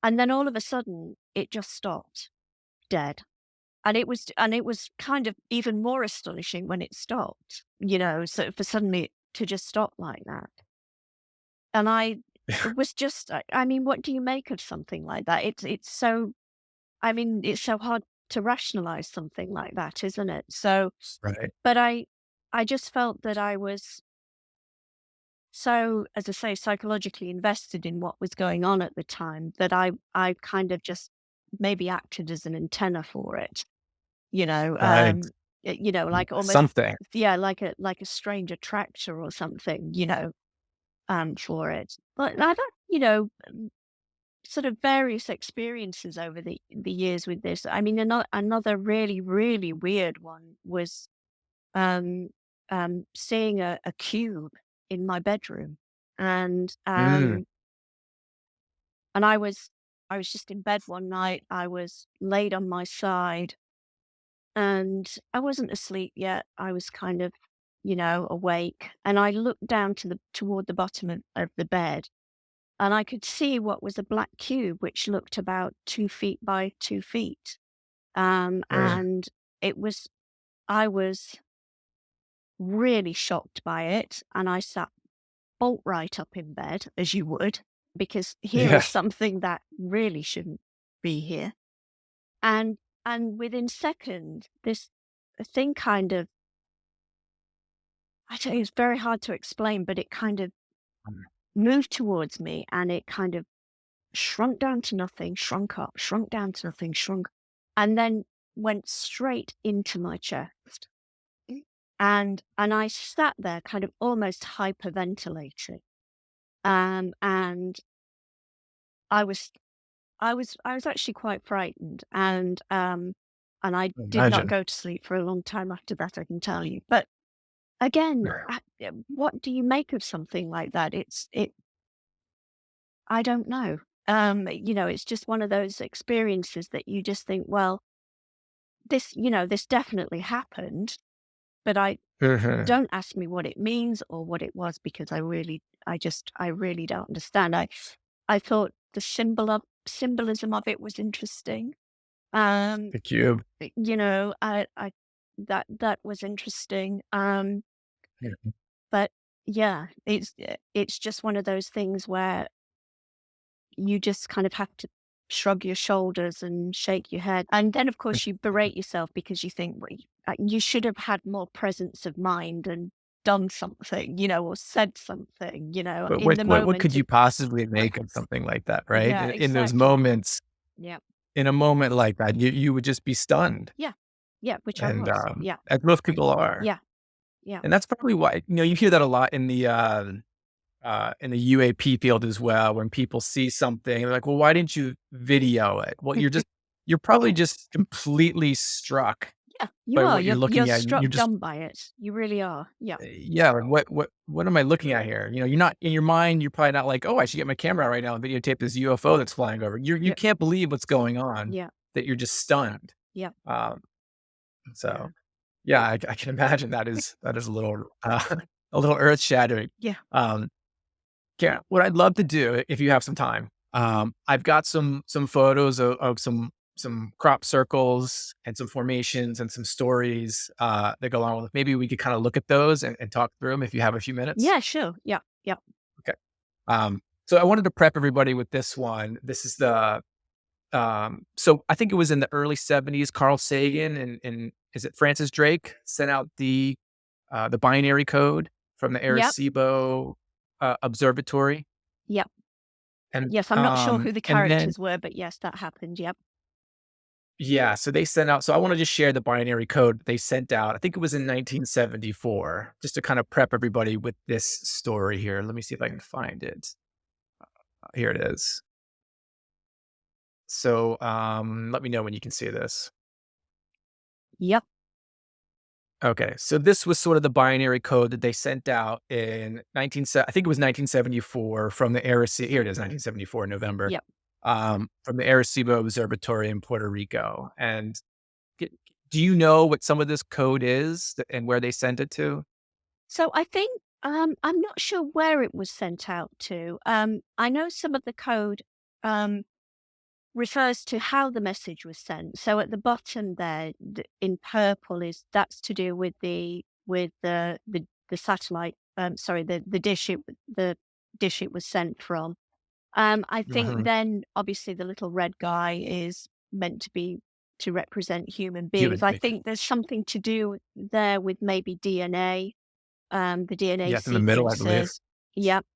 D: And then all of a sudden, it just stopped dead. And it was kind of even more astonishing when it stopped. So for suddenly to just stop like that. And it was just, I mean, what do you make of something like that? It's so, I mean, it's so hard to rationalize something like that, isn't it? So,
C: right,
D: but I just felt that I was so, as I say, psychologically invested in what was going on at the time that I kind of just maybe acted as an antenna for it, you know,
C: right.
D: um, like almost,
C: Something.
D: yeah, like a strange attractor or something, for it. But I've had, sort of various experiences over the years with this. I mean, another really, really weird one was um, seeing a cube in my bedroom, and
C: Mm,
D: I was just in bed one night. I was laid on my side, and I wasn't asleep yet. I was kind of, awake, and I looked down toward the bottom of the bed, and I could see what was a black cube, which looked about 2 feet by 2 feet.
C: mm,
D: And it was, I was really shocked by it. And I sat bolt right up in bed, as you would, because here is
C: yeah,
D: something that really shouldn't be here. And, and within seconds, this thing kind of, I tell you, it's very hard to explain, but it kind of moved towards me, and it kind of shrunk down to nothing, shrunk up, shrunk down to nothing, shrunk, and then went straight into my chest. And I sat there kind of almost hyperventilating. And I was actually quite frightened, and I did not
C: Imagine.
D: go to sleep for a long time after that, I can tell you. But again, what do you make of something like that? I don't know. It's just one of those experiences that you just think, well, this definitely happened, but
C: Mhm.
D: don't ask me what it means or what it was, because I really don't understand. I thought the symbolism of it was interesting. Um,
C: The cube.
D: I that was interesting.
C: Yeah.
D: But yeah, it's just one of those things where you just kind of have to shrug your shoulders and shake your head. And then, of course, you berate yourself because you think, well, you should have had more presence of mind and done something, or said something,
C: But
D: in the
C: what
D: moment.
C: could you possibly make of something like that, right?
D: Yeah,
C: In those
D: exactly.
C: moments,
D: Yeah.
C: in a moment like that, you would just be stunned,
D: Yeah. Yeah. Which I
C: and
D: was. Yeah.
C: as most people are,
D: Yeah. Yeah.
C: and that's probably why you hear that a lot in the UAP field as well. When people see something, they're like, "Well, why didn't you video it?" Well, you're probably just completely struck
D: Yeah. You
C: by
D: are.
C: what you're
D: You're
C: looking at.
D: struck
C: You're just
D: dumb by it. You really are. Yeah.
C: yeah, like what am I looking at here? You're not in your mind. You're probably not like, oh, I should get my camera out right now and videotape this UFO that's flying over. You
D: Yeah.
C: can't believe what's going on.
D: Yeah.
C: That you're just stunned.
D: Yeah.
C: Um,
D: Yeah.
C: so yeah, I can imagine that is a little earth shattering.
D: Yeah.
C: Um, Karen, what I'd love to do if you have some time, I've got some photos of some crop circles and some formations and some stories that go along with. Maybe we could kind of look at those and talk through them if you have a few minutes.
D: Yeah. Sure. Yeah. Yeah.
C: Okay. So I wanted to prep everybody with this one. This is so I think it was in the early '70s. Carl Sagan and is it Francis Drake sent out the binary code from the
D: Yep.
C: Arecibo Observatory.
D: Yep.
C: And,
D: Yes. I'm not sure who the
C: and then
D: characters were, but yes, that happened. Yep.
C: yeah, so they sent out so I wanna just share the binary code they sent out. I think it was in 1974, just to kind of prep everybody with this story here. Let me see if I can find it. Here it is. So, let me know when you can see this.
D: Yep.
C: Okay, so this was sort of the binary code that they sent out in I think it was 1974 from the Arecibo here it is, 1974, November,
D: Yep.
C: from the Arecibo Observatory in Puerto Rico, and G do you know what some of this code is and where they sent it to?
D: So I think I'm not sure where it was sent out to. I know some of the code um, refers to how the message was sent. So at the bottom there, in purple, is that's to do with the satellite. Sorry, the dish it was sent from. I think
C: Mhm.
D: then obviously the little red guy is meant to represent human beings.
C: Human
D: I
C: being.
D: think there's something to do there with maybe DNA, the DNA
C: Yes, in the middle, I believe.
D: sequences. Yep.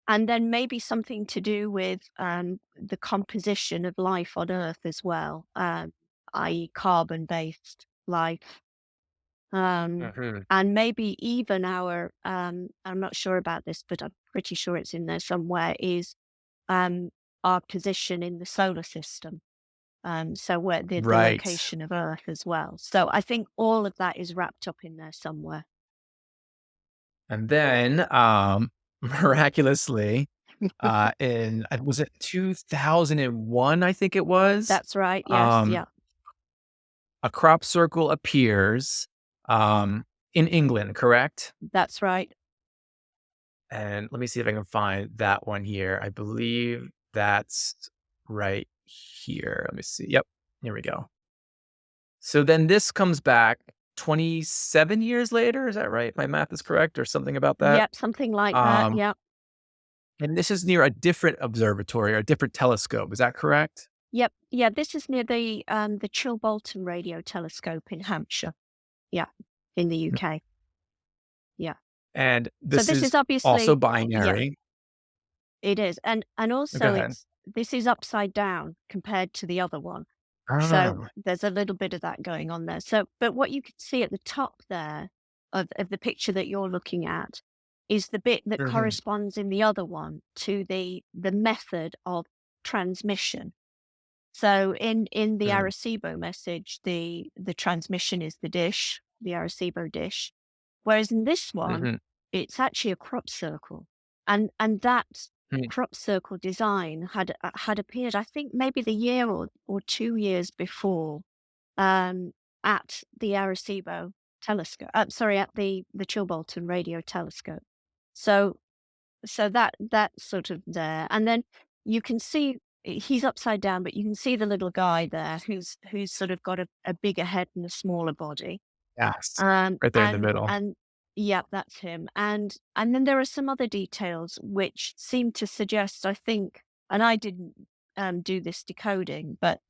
D: And then maybe something to do with the composition of life on Earth as well, i.e., carbon based life. Um,
C: Mhm.
D: and maybe even I'm not sure about this, but I'm pretty sure it's in there somewhere, is um, our position in the solar system. So where the
C: Right.
D: location of Earth as well. So I think all of that is wrapped up in there somewhere.
C: And then, miraculously, in was it 2001, I think it was,
D: That's right. Yes.
C: um,
D: Yeah.
C: a crop circle appears, um, in England, correct?
D: That's right.
C: And let me see if I can find that one here. I believe that's right here. Let me see. Yep, here we go. So then this comes back 27 years later, is that right? My math is correct or something about that?
D: Yep. Something like that.
C: Um,
D: Yep.
C: and this is near a different observatory or a different telescope, is that correct?
D: Yep. Yeah. This is near the Chilbolton Radio Telescope in Hampshire. Yeah. In the
C: Mm.
D: UK. Yeah.
C: And
D: So
C: this
D: this
C: is
D: is
C: also
D: obviously, yeah.
C: binary.
D: It is, and
C: Go
D: also
C: ahead.
D: this is upside down compared to the other one. So
C: Oh.
D: there's a little bit of that going on there. So, but what you can see at the top there of the picture that you're looking at is the bit that
C: Mhm,
D: corresponds in the other one to the method of transmission. So in the
C: mm,
D: Arecibo message, the transmission is the dish, the Arecibo dish, whereas in this one,
C: mhm,
D: it's actually a crop circle, and that
C: mm.
D: crop circle design had appeared, I think maybe the year or 2 years before, um, at the Arecibo telescope. Sorry, at the Chilbolton radio telescope. So that's sort of there, and then you can see he's upside down, but you can see the little guy there who's sort of got a bigger head and a smaller body.
C: Yes,
D: Um,
C: right there in the
D: and
C: middle.
D: and yeah, that's him. And then there are some other details which seem to suggest, I think, and I didn't do this decoding, but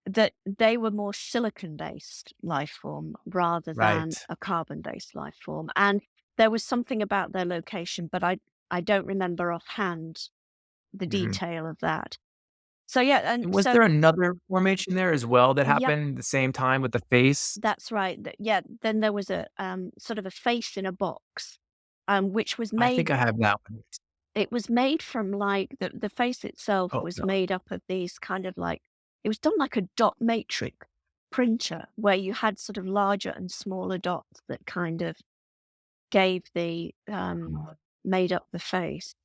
D: that they were more silicon-based life form rather than
C: Right.
D: a carbon-based life form. And there was something about their location, but I don't remember offhand the
C: Mhm.
D: detail of that. So yeah, and
C: And was
D: so
C: there another formation there as well that
D: yep,
C: happened at the same time with the face?
D: that's right. Yeah, then there was a sort of a face in a box, which was
C: I think
D: made.
C: I have that one.
D: It was made from like the face itself
C: Oh,
D: was
C: no.
D: made up of these kind of like it was done like a dot matrix printer where you had sort of larger and smaller dots that kind of gave the made up the face.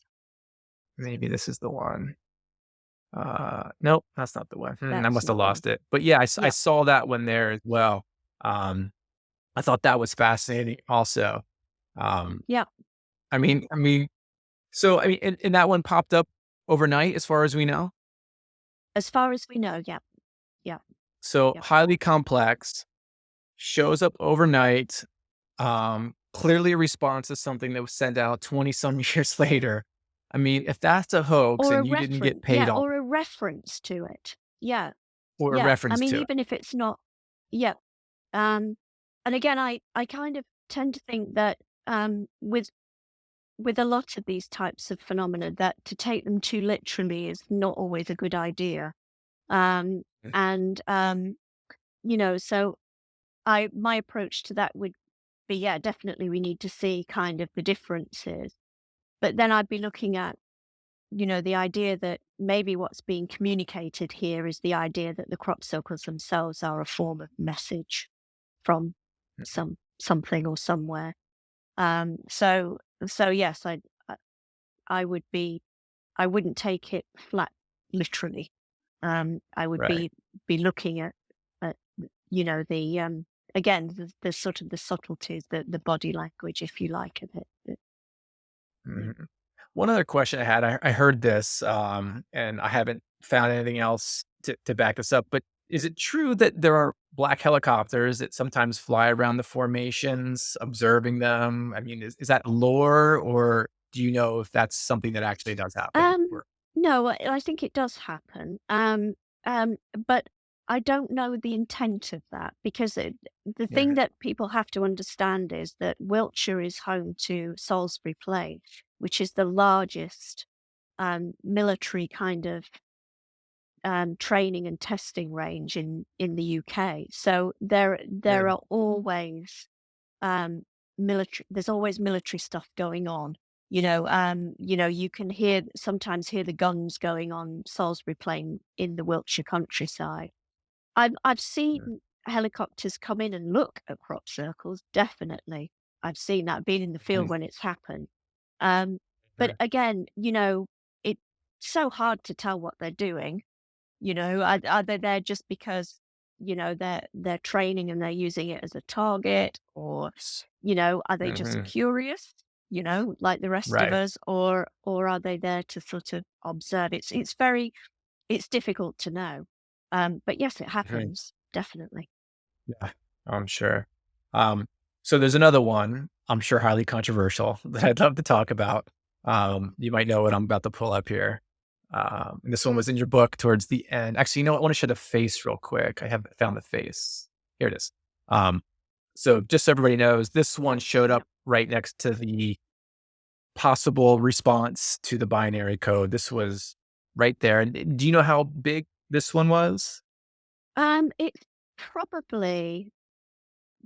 C: Maybe this is the one. Nope, that's not the one. I
D: That's
C: must have
D: not the one.
C: lost it. But yeah, I
D: Yeah.
C: saw that one there as well. Um, I thought that was fascinating also. Um,
D: Yeah.
C: I mean, so, I mean, and that one popped up overnight as far as we know?
D: As far as we know, yeah. Yeah.
C: So,
D: Yeah.
C: highly complex, shows up overnight, clearly a response to something that was sent out 20 some years later. I mean, if that's a hoax
D: Or a
C: and you didn't get
D: reference.
C: paid
D: Yeah,
C: on
D: or a reference to it. Yeah.
C: or a
D: Yeah. I
C: reference
D: mean,
C: to it.
D: even if it's not, yeah. Um, and again, I kind of tend to think that with a lot of these types of phenomena, that to take them too literally is not always a good idea. Um,
C: Mm,
D: and so my approach to that would be, yeah, definitely we need to see kind of the differences. But then I'd be looking at, the idea that maybe what's being communicated here is the idea that the crop circles themselves are a form of message from
C: mhm.
D: something or somewhere. So yes, I I would be I wouldn't take it flat literally. I would
C: Right.
D: be looking at the again the sort of the subtleties, the body language, if you like, of it.
C: Mhm. One other question I had, I heard this, and I haven't found anything else to back this up, but is it true that there are black helicopters that sometimes fly around the formations, observing them? I mean, is that lore, or do you know if that's something that actually does happen?
D: Um,
C: Or
D: no, I think it does happen. But I don't know the intent of that because the thing
C: Mhm,
D: that people have to understand is that Wiltshire is home to Salisbury Plain, which is the largest military kind of training and testing range in the UK. So there
C: mm,
D: are always military there's always military stuff going on. You can sometimes hear the guns going on Salisbury Plain in the Wiltshire countryside. I've
C: mm,
D: seen helicopters come in and look at crop circles, definitely. I've seen that, been in the field
C: mm,
D: when it's happened. Um, but
C: mhm,
D: again, it's so hard to tell what they're doing. Are they there just because, they're training and they're using it as a target? Or, are they just
C: mhm.
D: curious, like the rest of
C: Right.
D: us? Or are they there to sort of observe? It's difficult to know. But yes, it
C: Mhm.
D: happens, definitely.
C: Yeah, I'm sure. Um, so there's another one, I'm sure highly controversial that I'd love to talk about. You might know what I'm about to pull up here. And this one was in your book towards the end. Actually, you know what? I want to show the face real quick. I have found the face. Here it is. So just so everybody knows, this one showed
D: Yeah.
C: up right next to the possible response to the binary code. This was right there. And do you know how big this one was?
D: It's probably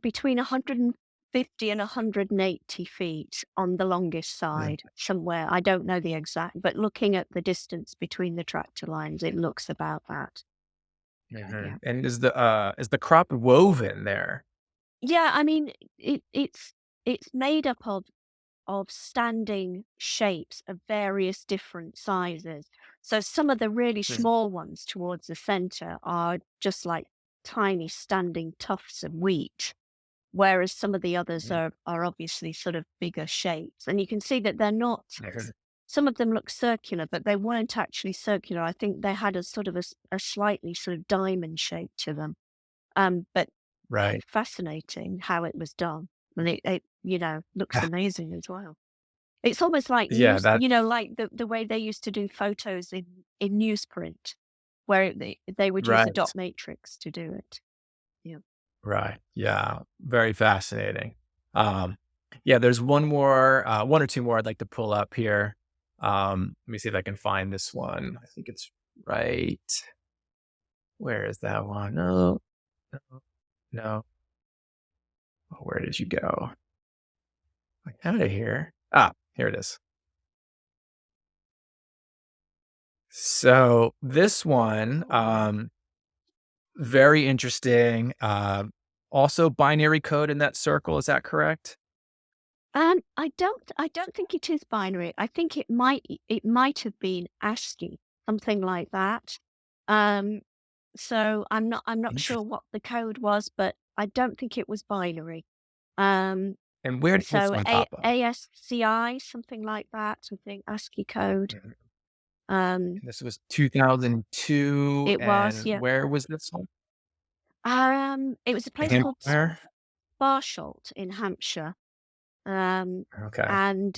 D: between 150 and 180 feet on the longest
C: Mm.
D: side, somewhere. I don't know the exact, but looking at the distance between the tractor lines, it looks about that. Yeah.
C: And is the crop woven there?
D: Yeah, I mean, it's made up of standing shapes of various different sizes. So some of the really
C: Mm.
D: small ones towards the center are just like tiny standing tufts of wheat, whereas some of the others
C: Mm.
D: are obviously sort of bigger shapes. And you can see that they're not,
C: Mhm.
D: some of them look circular, but they weren't actually circular. I think they had a sort of a slightly sort of diamond shape to them. But
C: Right.
D: fascinating how it was done. And it looks amazing as well. It's almost like
C: Yeah,
D: news,
C: that
D: like the way they used to do photos in newsprint, where they would use a
C: right.
D: dot matrix to do it. Yeah.
C: Right. Yeah. Very fascinating. Um, yeah, there's one or two more I'd like to pull up here. Let me see if I can find this one. I think it's right. Where is that one? No, no, no. Oh, where did you go? I had it here. Ah, here it is. So this one, very interesting. Also binary code in that circle. Is that correct?
D: I don't think it is binary. I think it might have been ASCII, something like that. Um, so I'm not sure
C: Interesting.
D: what the code was, but I don't think it was binary. Um,
C: And where did this
D: so
C: one pop up?
D: ASCII, something like that. I think ASCII code.
C: Mhm.
D: Um,
C: This was 2002,
D: it was,
C: and
D: yeah.
C: where was this one?
D: It was a place called
C: Hampshire?
D: Sparsholt in Hampshire. Um,
C: Okay.
D: and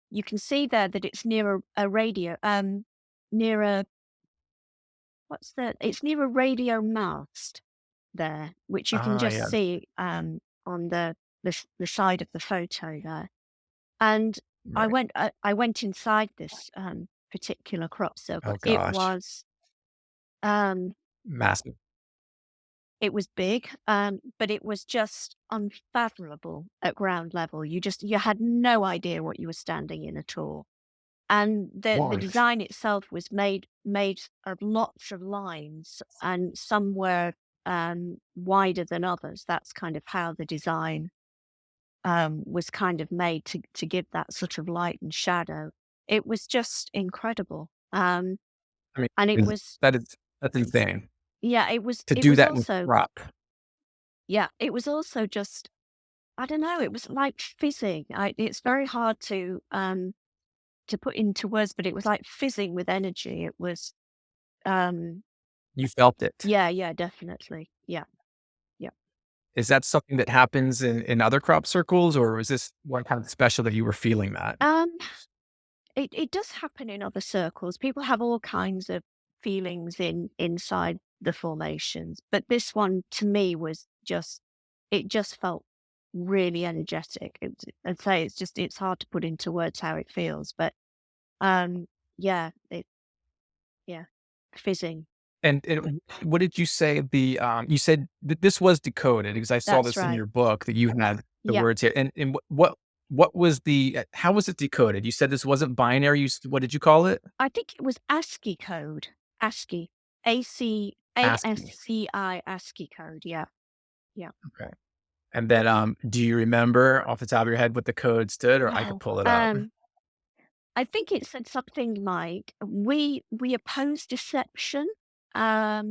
D: you can see there that it's near a radio, near a it's near a radio mast there, which you can
C: Ah,
D: just
C: yeah,
D: see on the side of the photo there. And
C: right.
D: I went inside this particular crop circle.
C: Oh gosh,
D: Um,
C: massive.
D: it was big, but it was just unfathomable at ground level. You had no idea what you were standing in at all. And the
C: What?
D: design itself was made of lots of lines, and some were wider than others. That's kind of how the design was kind of made to give that sort of light and shadow. It was just incredible.
C: I mean,
D: And it
C: is
D: was
C: that is that's insane
D: yeah, it was
C: to
D: it
C: do
D: was
C: that in
D: also
C: crop.
D: yeah, it was also just I don't know, it was like fizzing. It's very hard to put into words, but it was like fizzing with energy. It was um
C: You felt it.
D: yeah, yeah, definitely. Yeah, yeah.
C: Is that something that happens in other crop circles, or was this one kind of special that you were feeling that?
D: Um it does happen in other circles. People have all kinds of feelings inside the formations, but this one to me was just it just felt really energetic. I'd say it's hard to put into words how it feels, but um yeah, yeah, fizzing.
C: And what did you say you said that this was decoded because I saw
D: That's
C: this in
D: right.
C: your book that you had the
D: Yeah.
C: words here. And what was how was it decoded? You said this wasn't binary. What did you call it?
D: I think it was ASCII code. ASCII.
C: ASCII.
D: ASCII ASCII code. Yeah. Yeah.
C: Okay. And then, do you remember off the top of your head what the code stood, or I could
D: Oh,
C: pull it up?
D: I think it said something like we oppose deception.
C: Yeah,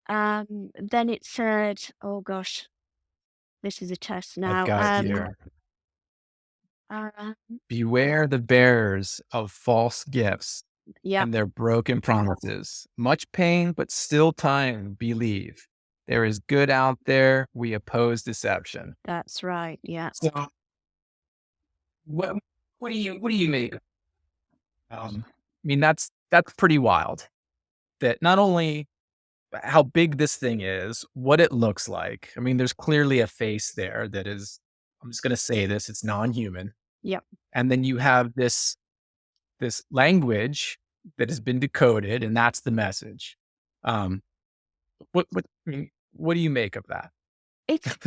D: And then it said, oh gosh, this is a test
C: I've
D: now.
C: got it here.
D: Uh,
C: Beware the bearers of false gifts
D: yeah,
C: and their broken promises. Much pain, but still time, believe. There is good out there. We oppose deception.
D: that's right. Yeah.
C: So what what do you make? I mean, that's pretty wild. That not only how big this thing is, what it looks like. I mean, there's clearly a face there that is I'm just going to say this, it's non-human.
D: Yep.
C: And then you have this language that has been decoded, and that's the message. Um, what do you make of that?
D: It's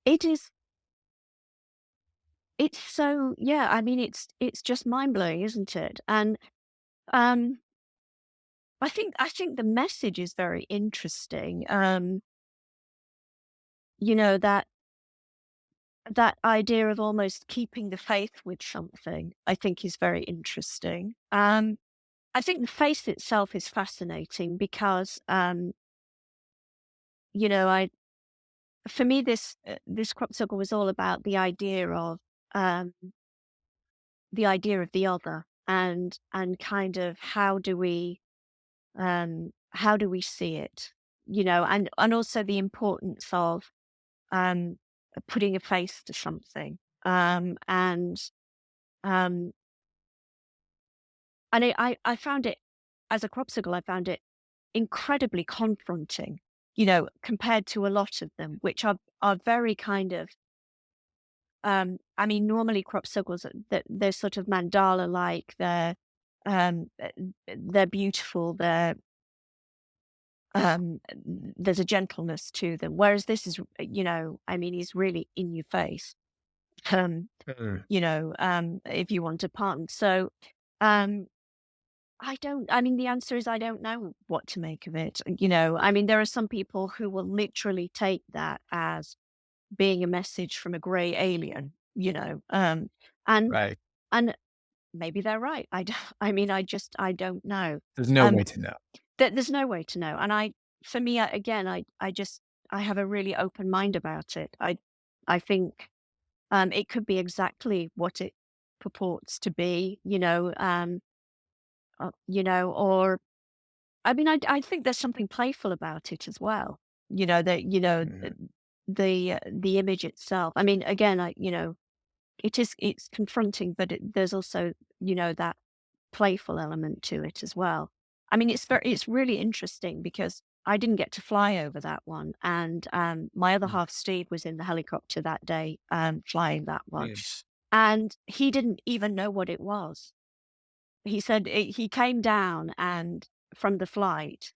D: it is it's so yeah, I mean, it's just mind-blowing, isn't it? And, um, I think the message is very interesting. You know, that idea of almost keeping the faith with something, I think is very interesting. I think the faith itself is fascinating because, you know, I for me, this crop circle was all about um, the idea of the other and kind of how do we see it, you know, and also the importance of um, putting a face to something, and um, I found it as a crop circle, I found it incredibly confronting, you know, compared to a lot of them, which are very kind of I mean, normally crop circles that they're sort of mandala like, they're beautiful, there's a gentleness to them. Whereas this is, you know, I mean, he's really in your face. Um,
C: Mm,
D: you know, if you want a pun. So um I mean, the answer is I don't know what to make of it. You know, I mean, there are some people who will literally take that as being a message from a gray alien, you know, and
C: right.
D: and maybe they're right. I mean, I don't know.
C: There's no
D: Um,
C: way to know.
D: there's no way to know. And for me, again, I have a really open mind about it. I think it could be exactly what it purports to be, you know, or I mean, I think there's something playful about it as well. You know, that you know
C: Mhm,
D: the image itself. I mean, again, it's confronting, but there's also that playful element to it as well. I mean, it's really interesting because I didn't get to fly over that one, and my other
C: mm,
D: half, Steve, was in the helicopter that day, flying that one,
C: yes.
D: and he didn't even know what it was. He said he came down and from the flight,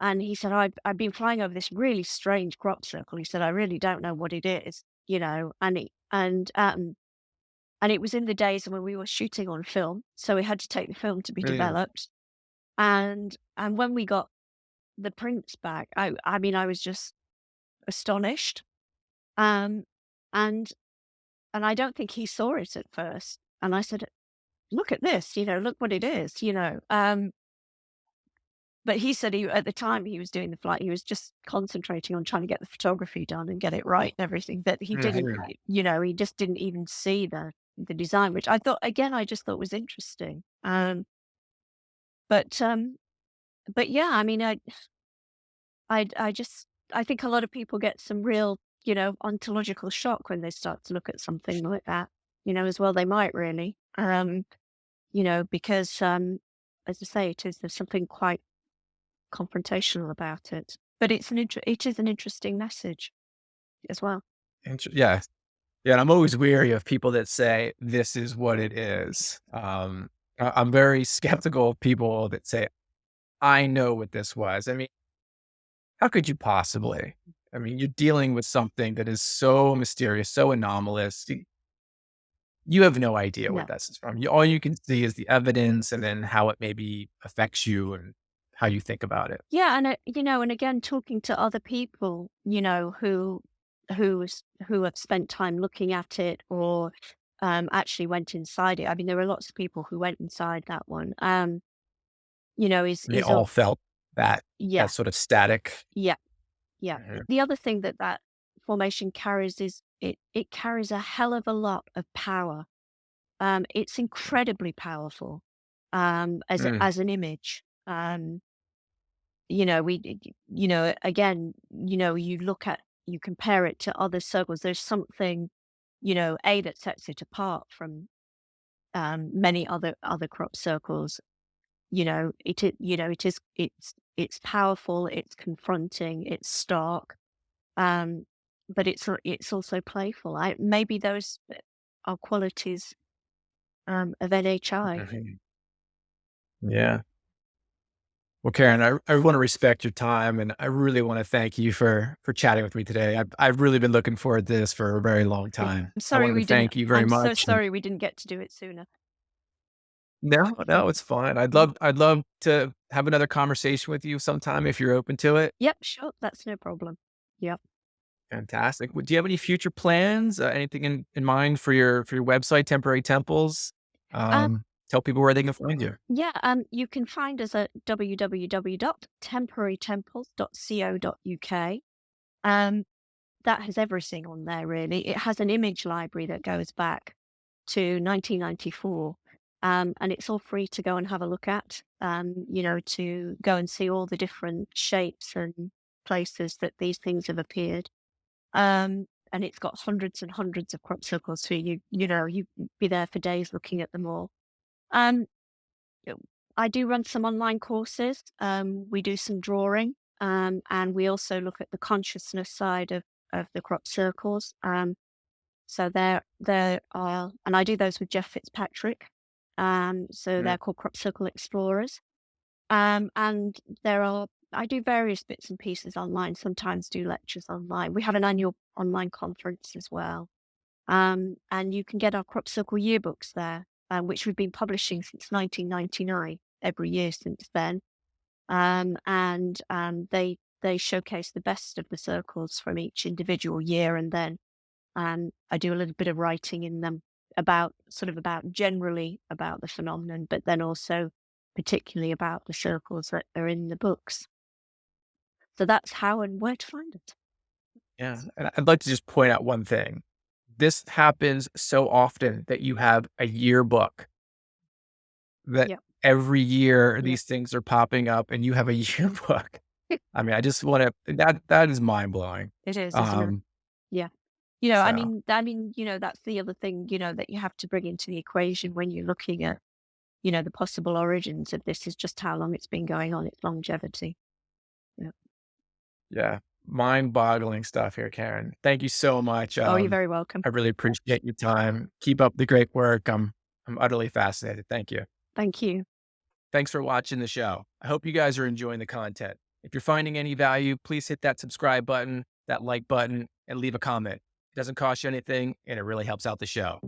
D: and he said, I've been flying over this really strange crop circle. He said, I really don't know what it is, you know, and it was in the days when we were shooting on film, so we had to take the film to be
C: Mm,
D: developed. And when we got the prints back, I mean, I was just astonished. Um, and and I don't think he saw it at first. And I said, "Look at this, you know, look what it is, you know." But he said at the time he was doing the flight, he was just concentrating on trying to get the photography done and get it right and everything. That he didn't,
C: mhm.
D: you know, he just didn't even see the design, which I thought again, I just thought was interesting. But but yeah, I mean, I just I think a lot of people get some real, you know, ontological shock when they start to look at something like that. You know, as well they might really. You know, because as I say, there's something quite confrontational about it. But it is an interesting message as well.
C: Yeah. Yeah, and I'm always weary of people that say, "This is what it is." I'm very skeptical of people that say, "I know what this was." I mean, how could you possibly? I mean, you're dealing with something that is so mysterious, so anomalous. You have no idea what
D: No.
C: this is from. All you can see is the evidence and then how it maybe affects you and how you think about it.
D: Yeah, and you know, and again, talking to other people, you know, who have spent time looking at it or actually went inside it. I mean, there were lots of people who went inside that one. You know,
C: And they
D: is
C: all
D: all
C: felt that
D: yeah,
C: sort of static.
D: yeah, yeah.
C: Mhm,
D: The other thing that formation carries is it carries a hell of a lot of power. It's incredibly powerful
C: mm,
D: as an image. You know, you know, again, you know, you compare it to other circles. There's something, you know, that sets it apart from many other crop circles. You know, you know, it's powerful, it's confronting, it's stark. Um, but it's also playful. Maybe those are qualities of NHI.
C: Mhm. Yeah. Well, Karen, I want to respect your time, and I really want to thank you for chatting with me today. I've really been looking forward to this for a very long time.
D: I'm
C: I
D: sorry
C: wanted to
D: we didn't.
C: thank you very
D: I'm so
C: much. And
D: sorry we didn't get to do it sooner.
C: no, no, it's fine. I'd love to have another conversation with you sometime if you're open to it.
D: Yep, sure, that's no problem. Yep.
C: Fantastic. Do you have any future plans? Anything in mind for your website, Temporary Temples?
D: Um,
C: Tell people where they can find you.
D: yeah, you can find us at www.temporarytemples.co.uk. Um, that has everything on there, really. It has an image library that goes back to 1994, and it's all free to go and have a look at. To go and see all the different shapes and places that these things have appeared. And it's got hundreds and hundreds of crop circles, so you be there for days looking at them all. Um, uh, I do run some online courses. We do some drawing, and we also look at the consciousness side of the crop circles. So there are, and I do those with Jeff Fitzpatrick. So
C: Yeah.
D: they're called Crop Circle Explorers. And I do various bits and pieces online. Sometimes do lectures online. We have an annual online conference as well. And you can get our Crop Circle yearbooks there, which we've been publishing since 1999, every year since then. And they showcase the best of the circles from each individual year, and then I do a little bit of writing in them about generally about the phenomenon, but then also particularly about the circles that are in the books. So that's how and where to find it.
C: Yeah. And I'd like to just point out one thing. This happens so often that you have a yearbook that
D: Yeah,
C: every year
D: yeah.
C: these things are popping up and you have a yearbook. I mean, I just want to, that is mind blowing.
D: It is, isn't it?
C: Um,
D: Yeah.
C: so
D: That's the other thing, that you have to bring into the equation when you're looking at, the possible origins of this is just how long it's been going on, its longevity. Yeah.
C: yeah, mind boggling stuff here, Karen. Thank you so much.
D: Oh, you're very welcome.
C: I really appreciate your time. Keep up the great work. I'm utterly fascinated. Thank you.
D: Thank you.
C: Thanks for watching the show. I hope you guys are enjoying the content. If you're finding any value, please hit that subscribe button, that like button, and leave a comment. It doesn't cost you anything, and it really helps out the show.